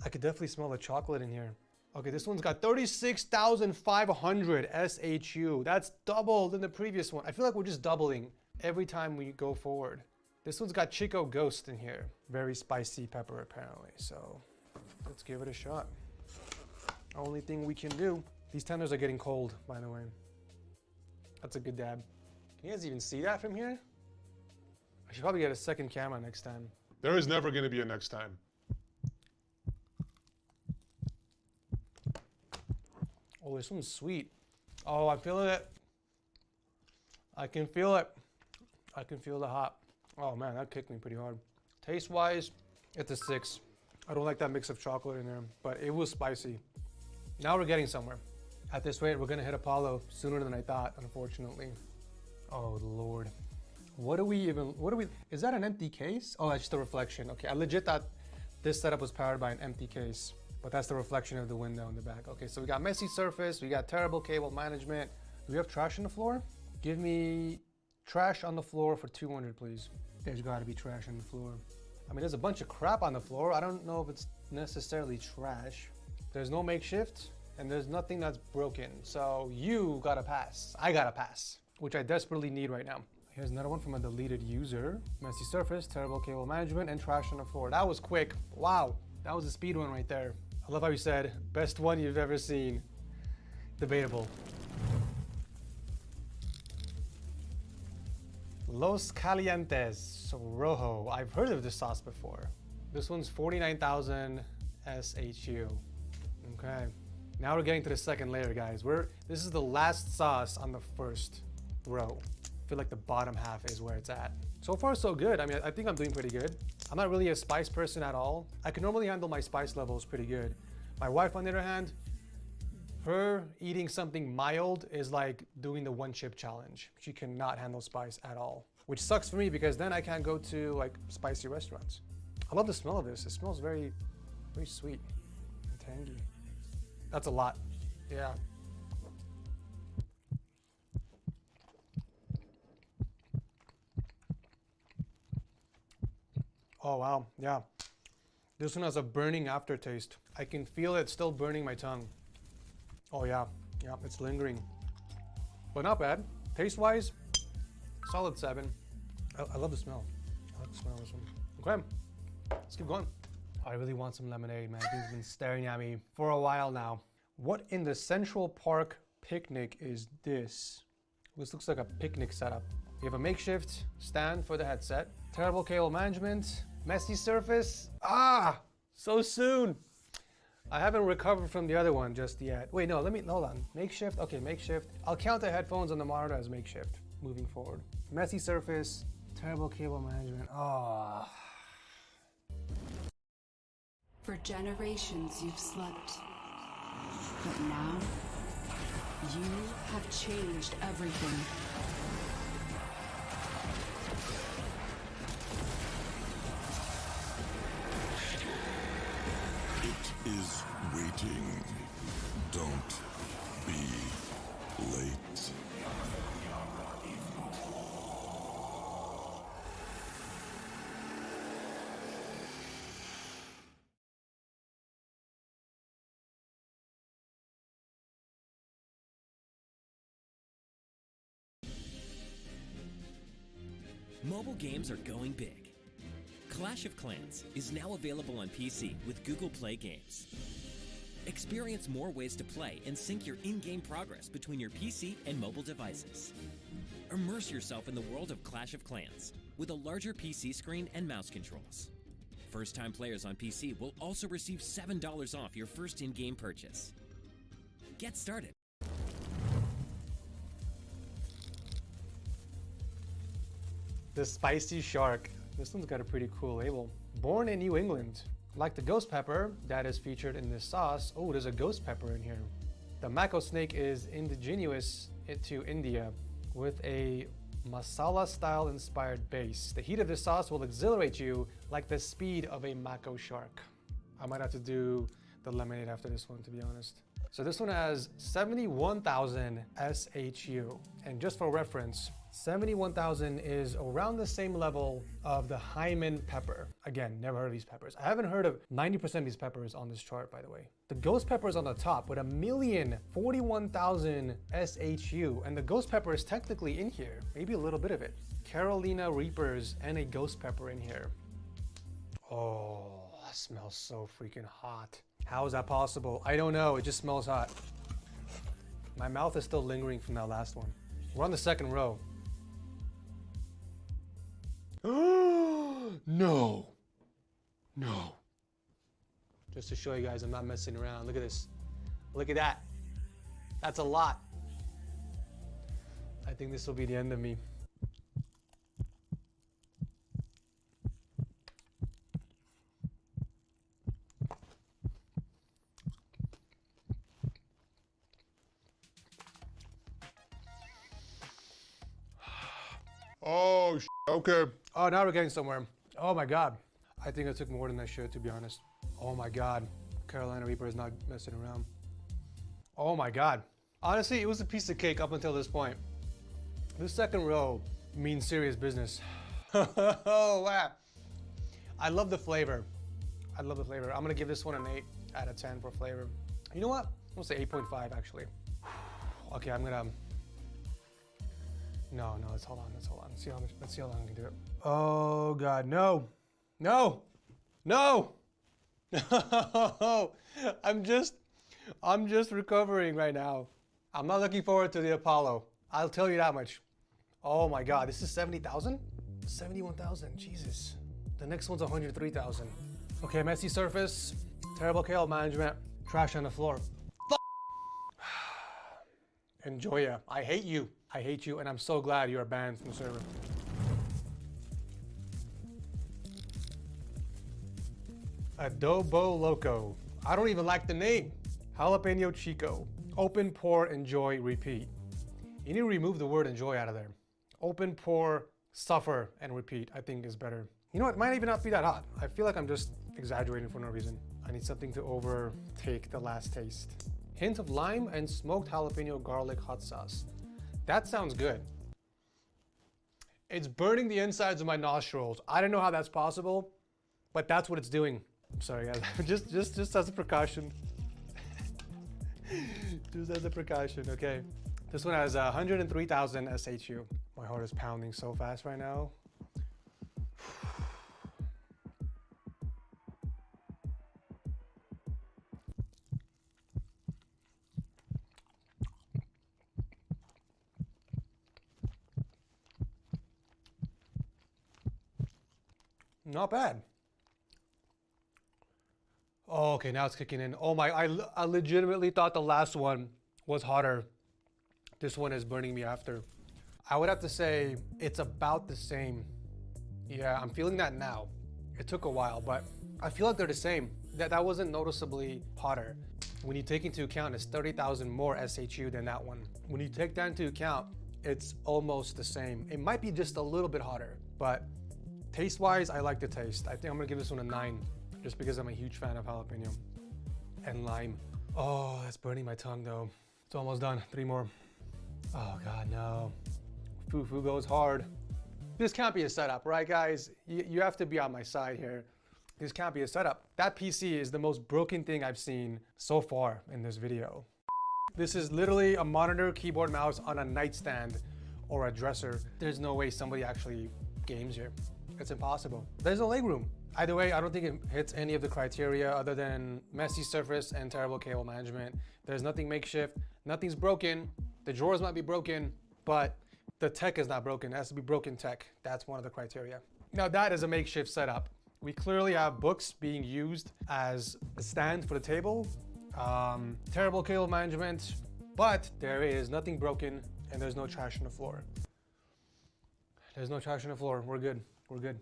I could definitely smell the chocolate in here. Okay, this one's got 36,500 SHU. That's double than the previous one. I feel like we're just doubling every time we go forward. This one's got Chico Ghost in here. Very spicy pepper, apparently. So let's give it a shot. Only thing we can do. These tenders are getting cold, by the way. That's a good dab. Can you guys even see that from here? I should probably get a second camera next time. There is never going to be a next time. Oh, this one's sweet. Oh, I'm feeling it. I can feel it. I can feel the hop. Oh man, that kicked me pretty hard. Taste-wise, it's a 6. I don't like that mix of chocolate in there, but it was spicy. Now we're getting somewhere. At this rate, we're gonna hit Apollo sooner than I thought, unfortunately. Oh Lord. Is that an empty case? Oh, that's just a reflection. Okay, I legit thought this setup was powered by an empty case, but that's the reflection of the window in the back. Okay, so we got messy surface, we got terrible cable management. Do we have trash on the floor? Give me trash on the floor for 200, please. There's gotta be trash on the floor. I mean, there's a bunch of crap on the floor. I don't know if it's necessarily trash. There's no makeshift, and there's nothing that's broken. So you gotta pass. I gotta pass, which I desperately need right now. Here's another one from a deleted user. Messy surface, terrible cable management, and trash on the floor. That was quick. Wow, that was a speed one right there. I love how you said, best one you've ever seen. Debatable. Los Calientes Rojo. I've heard of this sauce before. This one's 49,000 SHU. Okay. Now we're getting to the second layer, guys. This is the last sauce on the first row. I feel like the bottom half is where it's at. So far, so good. I mean, I think I'm doing pretty good. I'm not really a spice person at all. I can normally handle my spice levels pretty good. My wife, on the other hand, her eating something mild is like doing the 1-chip challenge. She cannot handle spice at all, which sucks for me because then I can't go to like spicy restaurants. I love the smell of this. It smells very, very sweet and tangy. That's a lot. Yeah. Oh wow, yeah. This one has a burning aftertaste. I can feel it still burning my tongue. Oh yeah, it's lingering. But not bad. Taste-wise, solid 7. I love the smell. I like the smell of this one. Okay, let's keep going. I really want some lemonade, man. Things have been staring at me for a while now. What in the Central Park picnic is this? This looks like a picnic setup. You have a makeshift stand for the headset. Terrible cable management. Messy surface. Ah, so soon. I haven't recovered from the other one just yet. Wait, no, hold on. Makeshift, okay, makeshift. I'll count the headphones on the monitor as makeshift moving forward. Messy surface, terrible cable management. Oh. For generations you've slept. But now, you have changed everything. Mobile games are going big. Clash of Clans is now available on PC with Google Play Games. Experience more ways to play and sync your in-game progress between your PC and mobile devices. Immerse yourself in the world of Clash of Clans with a larger PC screen and mouse controls. First-time players on PC will also receive $7 off your first in-game purchase. Get started. The Spicy Shark. This one's got a pretty cool label. Born in New England. Like the ghost pepper that is featured in this sauce. Oh, there's a ghost pepper in here. The Mako snake is indigenous to India with a masala style inspired base. The heat of this sauce will exhilarate you like the speed of a Mako shark. I might have to do the lemonade after this one, to be honest. So this one has 71,000 SHU. And just for reference, 71,000 is around the same level of the Hyman pepper. Again, never heard of these peppers. I haven't heard of 90% of these peppers on this chart, by the way. The ghost pepper is on the top with 1,041,000 SHU, and the ghost pepper is technically in here, maybe a little bit of it. Carolina Reapers and a ghost pepper in here. Oh, that smells so freaking hot. How is that possible? I don't know, it just smells hot. My mouth is still lingering from that last one. We're on the second row. No. No. Just to show you guys I'm not messing around. Look at this. Look at that. That's a lot. I think this will be the end of me. Oh, okay. Oh, now we're getting somewhere. Oh my God. I think I took more than I should, to be honest. Oh my God. Carolina Reaper is not messing around. Oh my God. Honestly, it was a piece of cake up until this point. This second row means serious business. Oh, wow. I love the flavor. I love the flavor. I'm gonna give this one an 8 out of 10 for flavor. You know what? I'm gonna say 8.5 actually. Okay, I'm gonna, no, let's hold on. Let's see how long I can do it. Oh God, no. No. I'm just recovering right now. I'm not looking forward to the Apollo. I'll tell you that much. Oh my God, this is 70,000? 71,000, Jesus. The next one's 103,000. Okay, messy surface, terrible kale management, trash on the floor. Enjoy ya. I hate you, and I'm so glad you're banned from the server. Adobo Loco. I don't even like the name. Jalapeno Chico. Open, pour, enjoy, repeat. You need to remove the word enjoy out of there. Open, pour, suffer, and repeat, I think is better. You know what, it might even not be that hot. I feel like I'm just exaggerating for no reason. I need something to overtake the last taste. Hint of lime and smoked jalapeno garlic hot sauce. That sounds good. It's burning the insides of my nostrils. I don't know how that's possible, but that's what it's doing. I'm sorry guys, just as a precaution. Just as a precaution, okay. This one has 103,000 SHU. My heart is pounding so fast right now. Not bad. Oh, okay, now it's kicking in. Oh my, I legitimately thought the last one was hotter. This one is burning me after. I would have to say it's about the same. Yeah, I'm feeling that now. It took a while, but I feel like they're the same. That wasn't noticeably hotter. When you take into account it's 30,000 more SHU than that one. When you take that into account, it's almost the same. It might be just a little bit hotter, but taste-wise, I like the taste. I think I'm gonna give this one a 9, just because I'm a huge fan of jalapeno and lime. Oh, that's burning my tongue though. It's almost done, 3 more. Oh God, no. Fufu goes hard. This can't be a setup, right guys? You have to be on my side here. This can't be a setup. That PC is the most broken thing I've seen so far in this video. This is literally a monitor, keyboard, mouse on a nightstand or a dresser. There's no way somebody actually games here. It's impossible. There's a legroom. Either way, I don't think it hits any of the criteria other than messy surface and terrible cable management. There's nothing makeshift, nothing's broken. The drawers might be broken, but the tech is not broken. It has to be broken tech. That's one of the criteria. Now that is a makeshift setup. We clearly have books being used as a stand for the table. Terrible cable management, but there is nothing broken and there's no trash on the floor. There's no trash on the floor. We're good. We're good.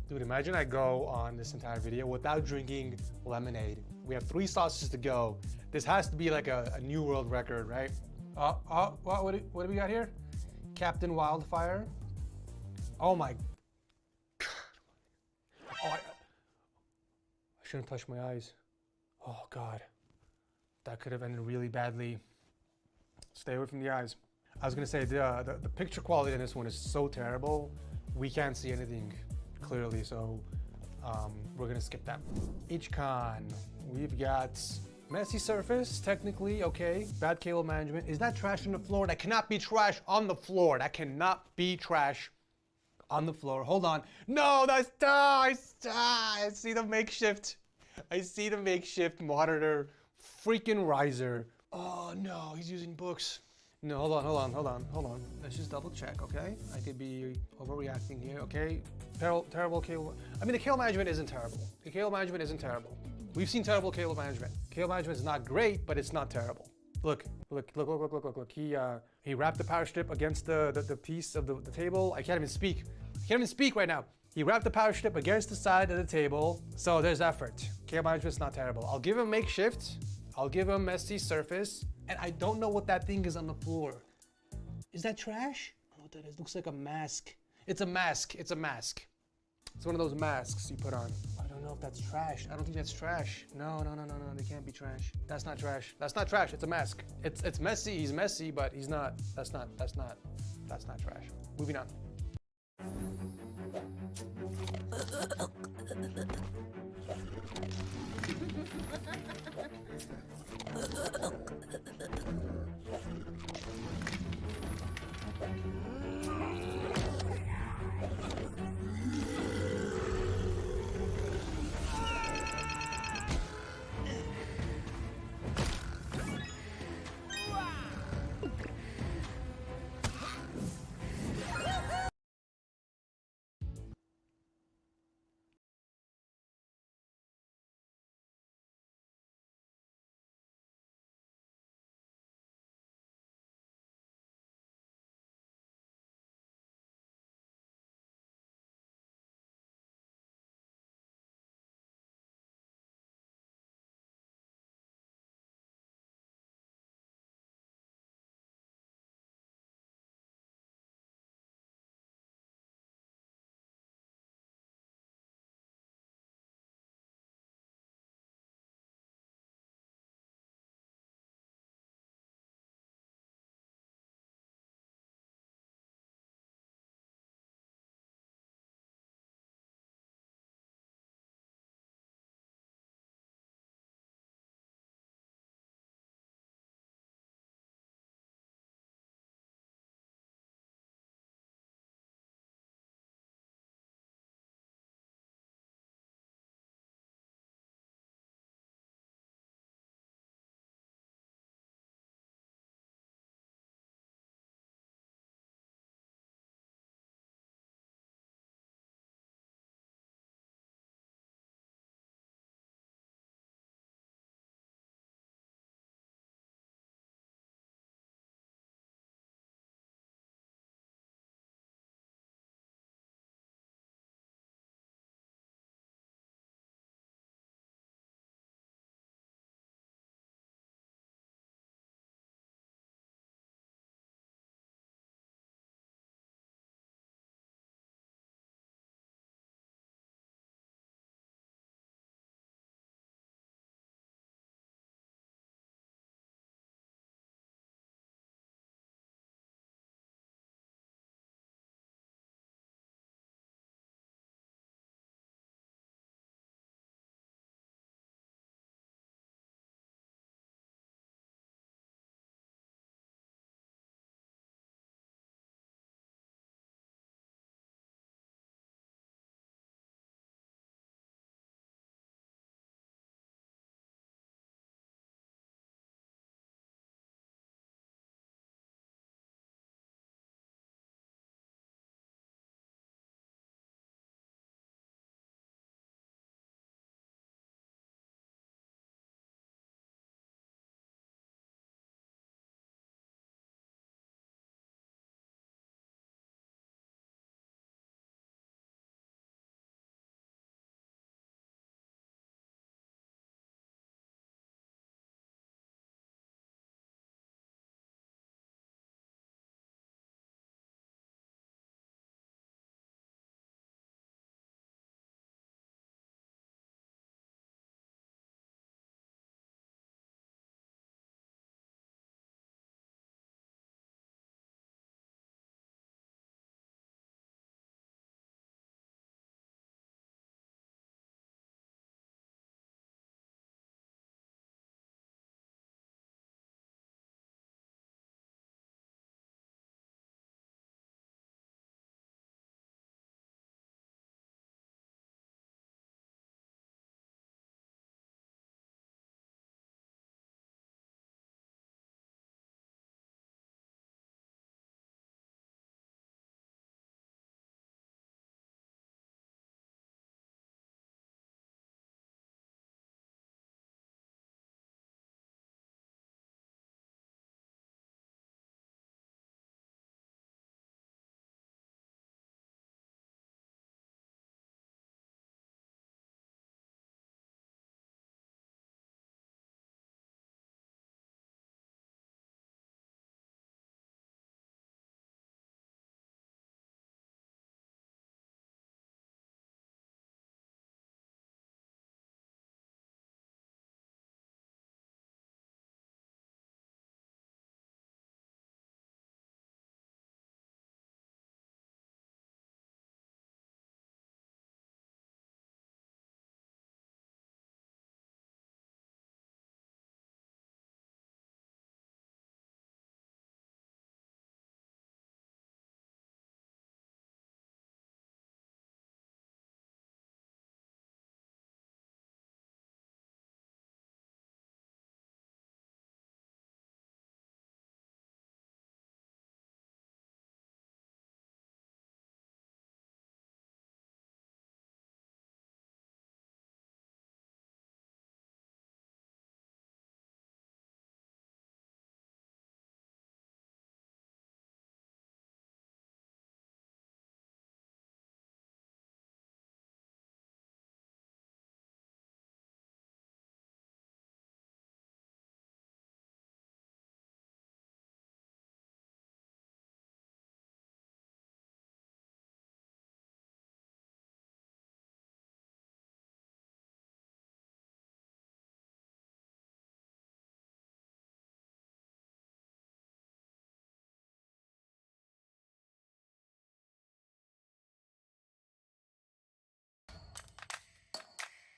Dude, imagine I go on this entire video without drinking lemonade. We have 3 sauces to go. This has to be like a new world record, right? What do we got here? Captain Wildfire. Oh my God. Oh, I shouldn't touch my eyes. Oh God. That could have ended really badly. Stay away from the eyes. I was gonna say the picture quality in this one is so terrible. We can't see anything clearly, so we're gonna skip that. Ichkan, we've got messy surface, technically, okay. Bad cable management. Is that trash on the floor? That cannot be trash on the floor. That cannot be trash on the floor. Hold on. No, that's, I see the makeshift. I see the makeshift monitor. Freaking riser. Oh no, he's using books. No, hold on. Let's just double check, okay? I could be overreacting here, okay? Terrible cable. I mean, the cable management isn't terrible. The cable management isn't terrible. We've seen terrible cable management. Cable management is not great, but it's not terrible. Look. He wrapped the power strip against the piece of the table. I can't even speak. I can't even speak right now. He wrapped the power strip against the side of the table. So there's effort. Cable management's not terrible. I'll give him makeshift. I'll give him messy surface. And I don't know what that thing is on the floor. Is that trash? I don't know what that is. Looks like a mask. It's a mask. It's a mask. It's one of those masks you put on. I don't know if that's trash. I don't think that's trash. No. They can't be trash. That's not trash. That's not trash. It's a mask. It's messy. He's messy, but he's not. That's not trash. Moving on.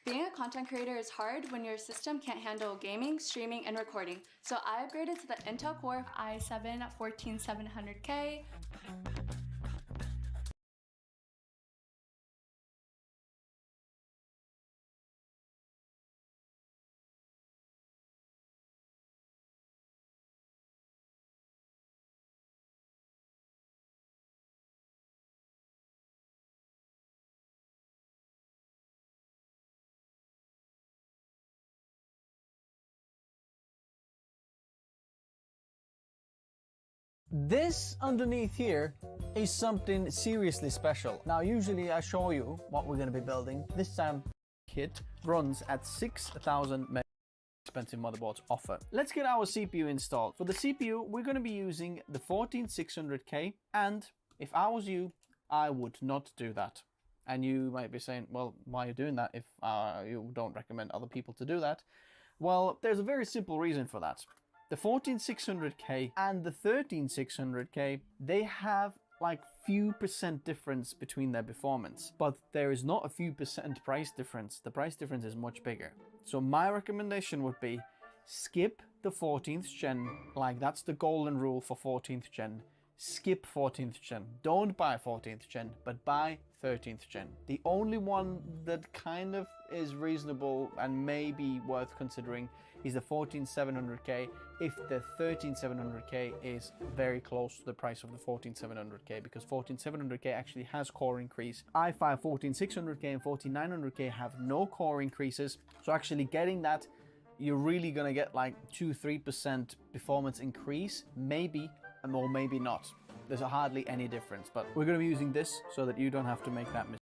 Being a content creator is hard when your system can't handle gaming, streaming, and recording. So I upgraded to the Intel Core i7 14700K. This underneath here is something seriously special. Now usually I show you what we're going to be building. This kit runs at 6,000 meg expensive motherboards offer. Let's get our CPU installed. For the CPU we're going to be using the 14600K, and if I was you, I would not do that. And you might be saying, well, why are you doing that if you don't recommend other people to do that? Well, there's a very simple reason for that. The 14600K and the 13600K, they have like few percent difference between their performance, but there is not a few percent price difference. The price difference is much bigger. So my recommendation would be skip the 14th gen, like that's the golden rule for 14th gen. Skip 14th gen. Don't buy 14th gen, but buy 13th gen. The only one that kind of is reasonable and may be worth considering is the 14700K if the 13700K is very close to the price of the 14700K, because 14700K actually has core increase. i5 14600K and 14900K have no core increases, so actually getting that, you're really gonna get like 2-3% performance increase, maybe, or maybe not. There's hardly any difference, but we're gonna be using this so that you don't have to make that mistake.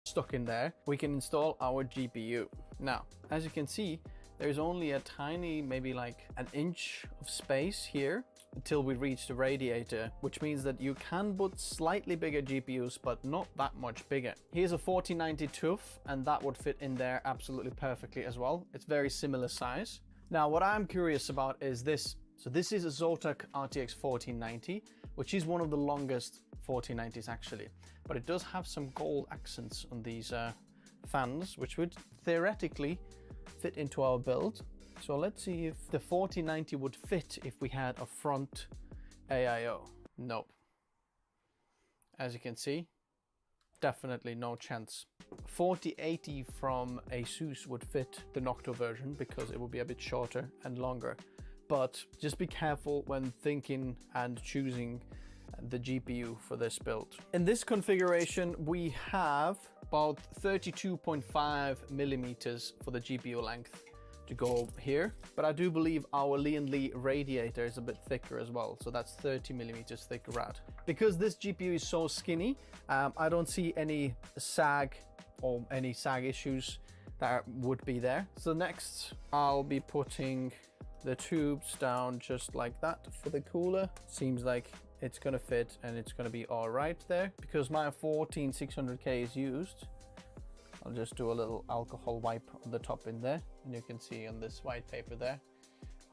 Stuck in there, we can install our GPU. Now, as you can see, there's only a tiny, maybe like an inch of space here until we reach the radiator, which means that you can put slightly bigger GPUs, but not that much bigger. Here's a 4090 TUF, and that would fit in there absolutely perfectly as well. It's very similar size. Now, what I'm curious about is this. So this is a Zotac RTX 4090, which is one of the longest 4090s actually, but it does have some gold accents on these fans, which would theoretically fit into our build. So let's see if the 4090 would fit if we had a front AIO. Nope. As you can see, definitely no chance. 4080 from Asus would fit the Noctua version because it would be a bit shorter and longer. But just be careful when thinking and choosing the GPU for this build. In this configuration, we have about 32.5 millimeters for the GPU length to go here, but I do believe our Lian Li radiator is a bit thicker as well, so that's 30 millimeters thick rad. Because this GPU is so skinny, I don't see any sag or any sag issues that would be there. So next, I'll be putting the tubes down just like that for the cooler. Seems like it's gonna fit and it's gonna be all right there. Because my 14600K is used, I'll just do a little alcohol wipe on the top in there, and you can see on this white paper there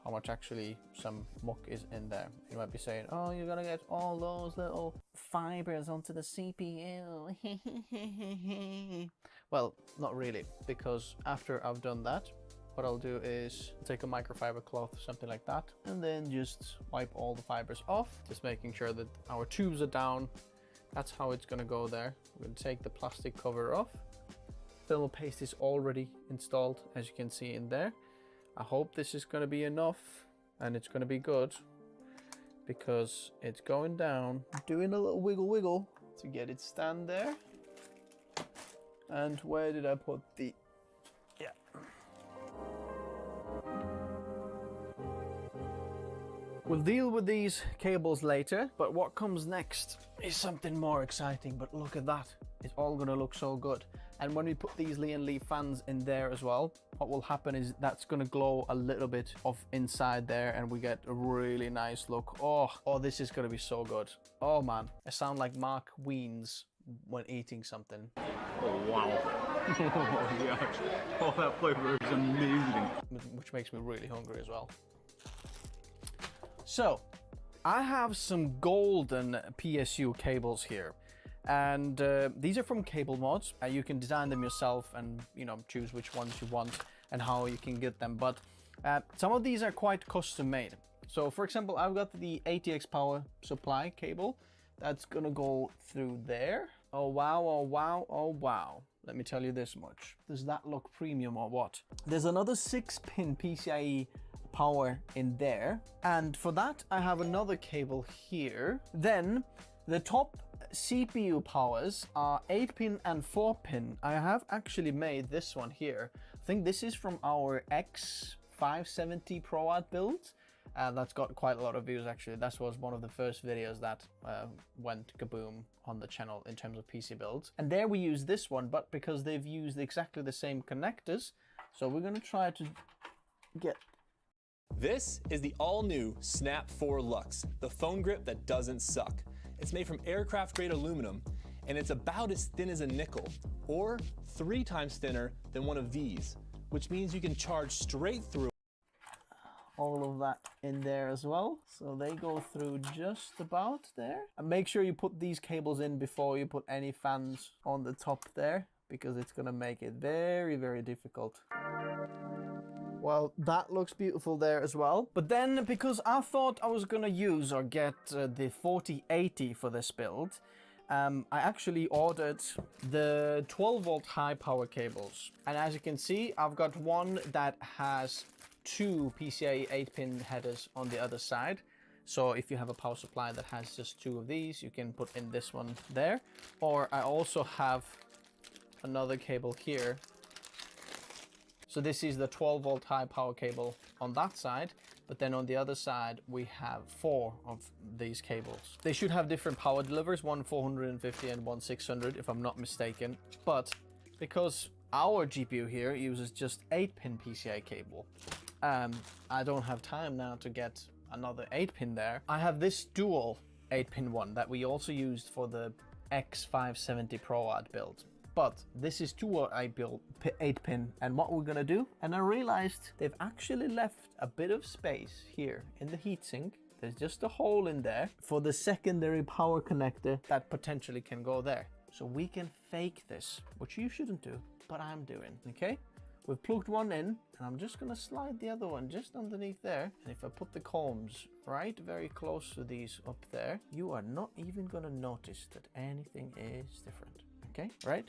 how much actually some muck is in there. You might be saying, oh, you're gonna get all those little fibers onto the CPU. Well, not really, because after I've done that, what I'll do is take a microfiber cloth, something like that, and then just wipe all the fibers off, just making sure that our tubes are down. That's how it's gonna go there. We're gonna take the plastic cover off. Thermal paste is already installed, as you can see in there. I hope this is gonna be enough and it's gonna be good, because it's going down, doing a little wiggle to get it stand there. And where did I put the, yeah. We'll deal with these cables later, but what comes next is something more exciting. But look at that, it's all gonna look so good. And when we put these Lian Li fans in there as well, what will happen is that's gonna glow a little bit of inside there, and we get a really nice look. Oh, this is gonna be so good. Oh man, I sound like Mark Wiens when eating something. Oh wow. Oh yes. Oh, that flavor is amazing. Which makes me really hungry as well. So, I have some golden PSU cables here. And these are from Cable Mods. You can design them yourself and, you know, choose which ones you want and how you can get them. But some of these are quite custom made. So for example, I've got the ATX power supply cable that's gonna go through there. Oh wow, oh wow, oh wow. Let me tell you this much. Does that look premium or what? There's another 6-pin PCIe power in there. And for that, I have another cable here. Then the top CPU powers are 8-pin and 4-pin. I have actually made this one here. I think this is from our X570 ProArt build. That's got quite a lot of views actually. That was one of the first videos that went kaboom on the channel in terms of PC builds. And there we use this one, but because they've used exactly the same connectors, so we're gonna try to get... This is the all-new Snap 4 Luxe, the phone grip that doesn't suck. It's made from aircraft-grade aluminum, and it's about as thin as a nickel, or 3 times thinner than one of these, which means you can charge straight through all of that in there as well. So they go through just about there. And make sure you put these cables in before you put any fans on the top there, because it's gonna make it very, very difficult. Well, that looks beautiful there as well. But then, because I thought I was gonna use or get the 4080 for this build, I actually ordered the 12-volt high power cables. And as you can see, I've got one that has 2 PCIe 8-pin headers on the other side. So if you have a power supply that has just 2 of these, you can put in this one there. Or I also have another cable here. So this is the 12-volt high power cable on that side, but then on the other side we have 4 of these cables. They should have different power delivers, one 450 and one 600 if I'm not mistaken. But because our GPU here uses just 8-pin PCI cable, I don't have time now to get another 8-pin there. I have this dual 8-pin one that we also used for the X570 ProArt build. But this is 8-pin, and what we're gonna do, and I realized they've actually left a bit of space here in the heatsink. There's just a hole in there for the secondary power connector that potentially can go there. So we can fake this, which you shouldn't do, but I'm doing, okay? We've plugged one in, and I'm just gonna slide the other one just underneath there. And if I put the combs right very close to these up there, you are not even gonna notice that anything is different, okay? Right?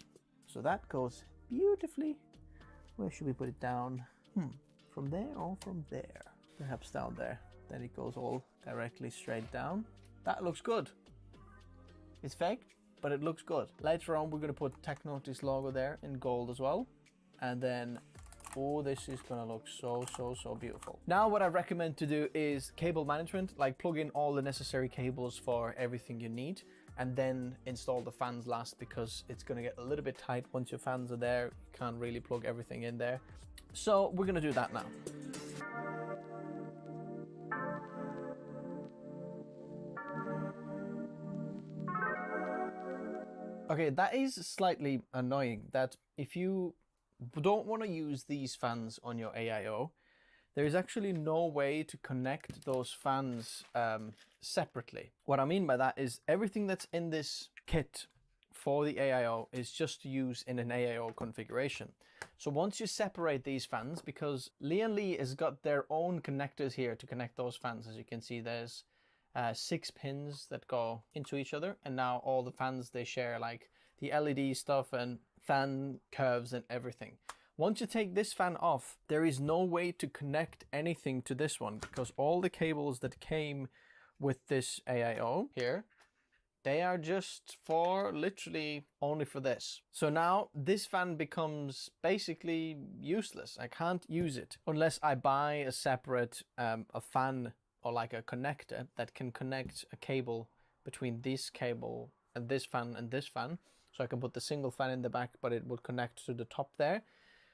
So that goes beautifully. Where should we put it down? From there or from there? Perhaps down there. Then it goes all directly straight down. That looks good. It's fake, but it looks good. Later on, we're gonna put Technotis logo there in gold as well. And then, oh, this is gonna look so, so, so beautiful. Now what I recommend to do is cable management, like plug in all the necessary cables for everything you need, and then install the fans last, because it's gonna get a little bit tight once your fans are there. You can't really plug everything in there. So we're gonna do that now. Okay, that is slightly annoying, that if you don't want to use these fans on your AIO, there is actually no way to connect those fans separately. What I mean by that is everything that's in this kit for the AIO is just to use in an AIO configuration. So once you separate these fans, because Lian Li has got their own connectors here to connect those fans, as you can see, there's 6 pins that go into each other, and now all the fans, they share like the LED stuff and fan curves and everything. Once you take this fan off, there is no way to connect anything to this one, because all the cables that came with this AIO here, they are just for literally only for this. So now this fan becomes basically useless. I can't use it unless I buy a separate a fan or like a connector that can connect a cable between this cable and this fan and this fan. So I can put the single fan in the back, but it would connect to the top there.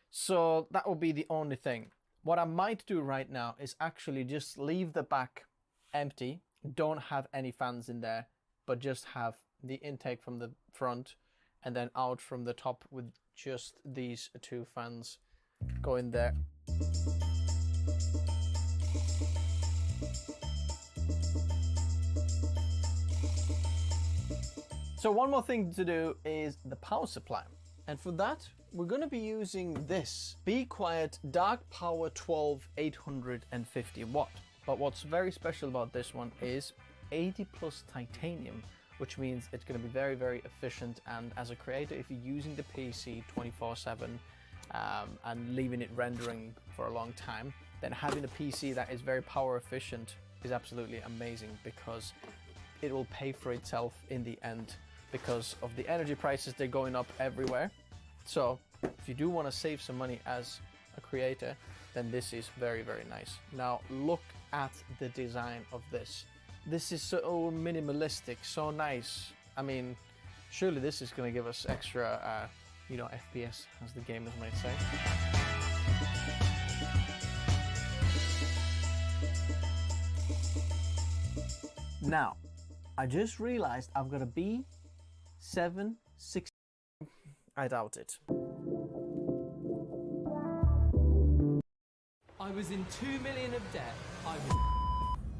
So that will be the only thing. What I might do right now is actually just leave the back empty, don't have any fans in there, but just have the intake from the front and then out from the top with just these 2 fans going there. So one more thing to do is the power supply. And for that, we're going to be using this Be Quiet Dark Power 12 850 watt. But what's very special about this one is 80 plus titanium, which means it's going to be very, very efficient. And as a creator, if you're using the PC 24/7 and leaving it rendering for a long time, then having a PC that is very power efficient is absolutely amazing, because it will pay for itself in the end because of the energy prices. They're going up everywhere. So if you do want to save some money as a creator, then this is very, very nice. Now look at the design of this. This is so minimalistic, so nice. I mean, surely this is going to give us extra, you know, FPS, as the gamers might say. Now, I just realized I've got a B760. I doubt it. I was in 2 million of debt.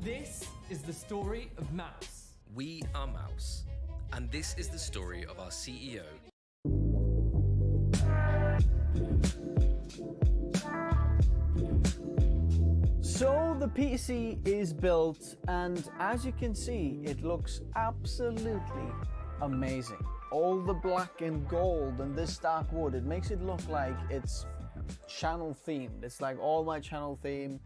This is the story of Mouse. We are Mouse, and this is the story of our CEO. So the PC is built, and as you can see, it looks absolutely amazing. All the black and gold and this dark wood, it makes it look like it's channel themed. It's like all my channel theme.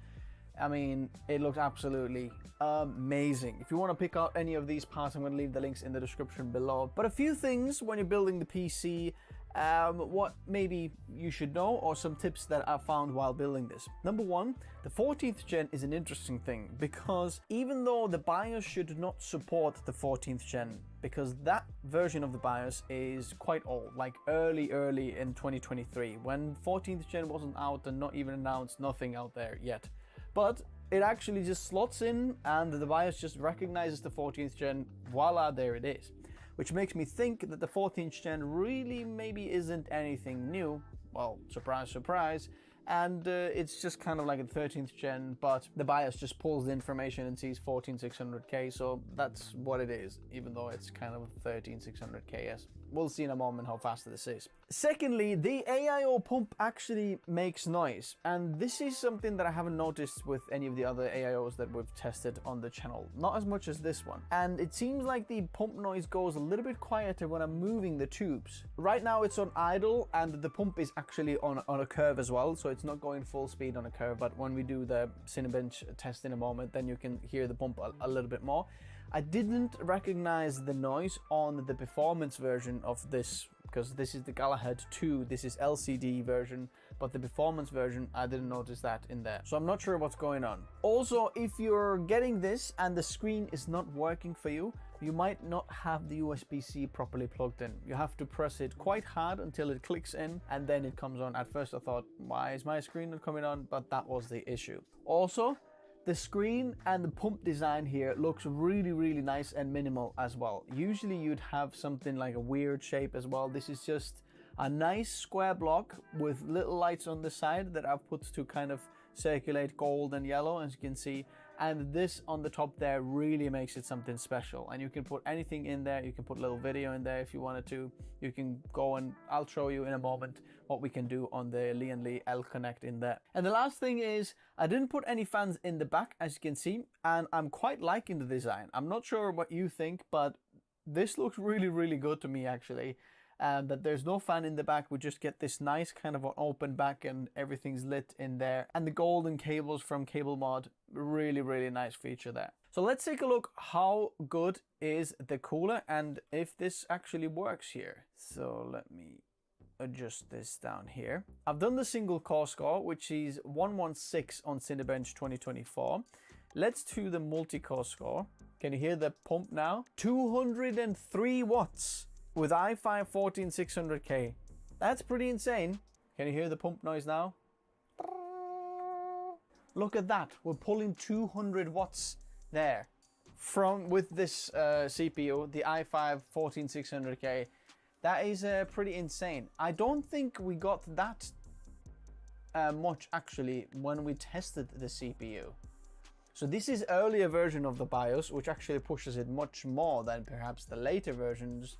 I mean, it looks absolutely amazing. If you want to pick out any of these parts, I'm going to leave the links in the description below. But a few things when you're building the PC, what maybe you should know, or some tips that I found while building this. Number one, the 14th gen is an interesting thing, because even though the BIOS should not support the 14th gen, because that version of the BIOS is quite old, like early in 2023, when 14th gen wasn't out and not even announced, nothing out there yet. But it actually just slots in and the BIOS just recognizes the 14th gen, voila, there it is. Which makes me think that the 14th gen really maybe isn't anything new. Well, surprise, surprise. And it's just kind of like a 13th gen, but the BIOS just pulls the information and sees 14600K, so that's what it is, even though it's kind of 13600Ks. We'll see in a moment how fast this is. Secondly, the AIO pump actually makes noise, and this is something that I haven't noticed with any of the other AIOs that we've tested on the channel, not as much as this one. And it seems like the pump noise goes a little bit quieter when I'm moving the tubes. Right now it's on idle, and the pump is actually on a curve as well, so it's not going full speed on a curve, but when we do the Cinebench test in a moment, then you can hear the pump a little bit more. I didn't recognize the noise on the performance version of this, because this is the Galahad 2, this is LCD version, but the performance version, I didn't notice that in there. So I'm not sure what's going on. Also, if you're getting this and the screen is not working for you, you might not have the USB-C properly plugged in. You have to press it quite hard until it clicks in, and then it comes on. At first I thought, why is my screen not coming on? But that was the issue. Also, the screen and the pump design here looks really, really nice and minimal as well. Usually you'd have something like a weird shape as well. This is just a nice square block with little lights on the side that I've put to kind of circulate gold and yellow, as you can see. And this on the top there really makes it something special. And you can put anything in there. You can put a little video in there if you wanted to. You can go and I'll show you in a moment what we can do on the Lian Li L Connect in there. And the last thing is, I didn't put any fans in the back, as you can see, and I'm quite liking the design. I'm not sure what you think, but this looks really, really good to me actually. That there's no fan in the back, we just get this nice kind of an open back and everything's lit in there. And the golden cables from CableMod, really, really nice feature there. So let's take a look how good is the cooler and if this actually works here. So let me adjust this down here. I've done the single core score, which is 116 on Cinebench 2024. Let's do the multi-core score. Can you hear the pump now? 203 watts. With i5 14600K. That's pretty insane. Can you hear the pump noise now? Look at that. We're pulling 200 watts there. With this CPU, the i5 14600K. That is pretty insane. I don't think we got that much actually when we tested the CPU. So this is earlier version of the BIOS, which actually pushes it much more than perhaps the later versions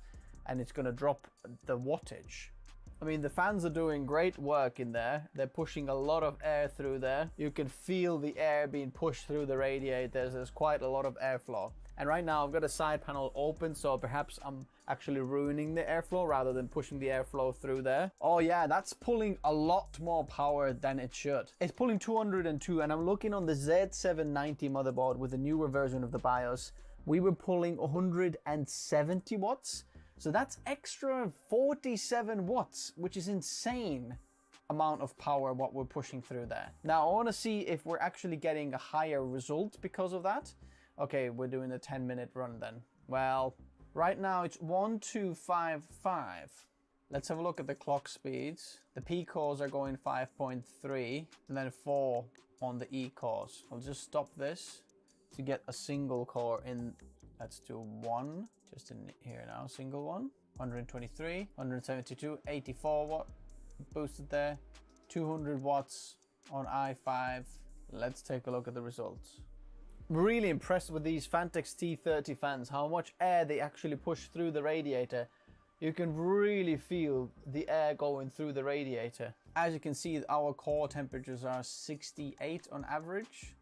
and it's gonna drop the wattage. I mean, the fans are doing great work in there. They're pushing a lot of air through there. You can feel the air being pushed through the radiators. There's quite a lot of airflow. And right now I've got a side panel open, so perhaps I'm actually ruining the airflow rather than pushing the airflow through there. Oh yeah, that's pulling a lot more power than it should. It's pulling 202, and I'm looking on the Z790 motherboard with the newer version of the BIOS. We were pulling 170 watts. So that's extra 47 watts, which is insane amount of power what we're pushing through there. Now I want to see if we're actually getting a higher result because of that. Okay, we're doing a 10-minute run then. Well, right now it's 1255. Let's have a look at the clock speeds. The P cores are going 5.3 and then 4 on the E cores. I'll just stop this to get a single core in. Let's do 1, just in here now, single one. 123, 172, 84 watt boosted there. 200 watts on i5. Let's take a look at the results. Really impressed with these Phanteks T30 fans, how much air they actually push through the radiator. You can really feel the air going through the radiator. As you can see, our core temperatures are 68 on average.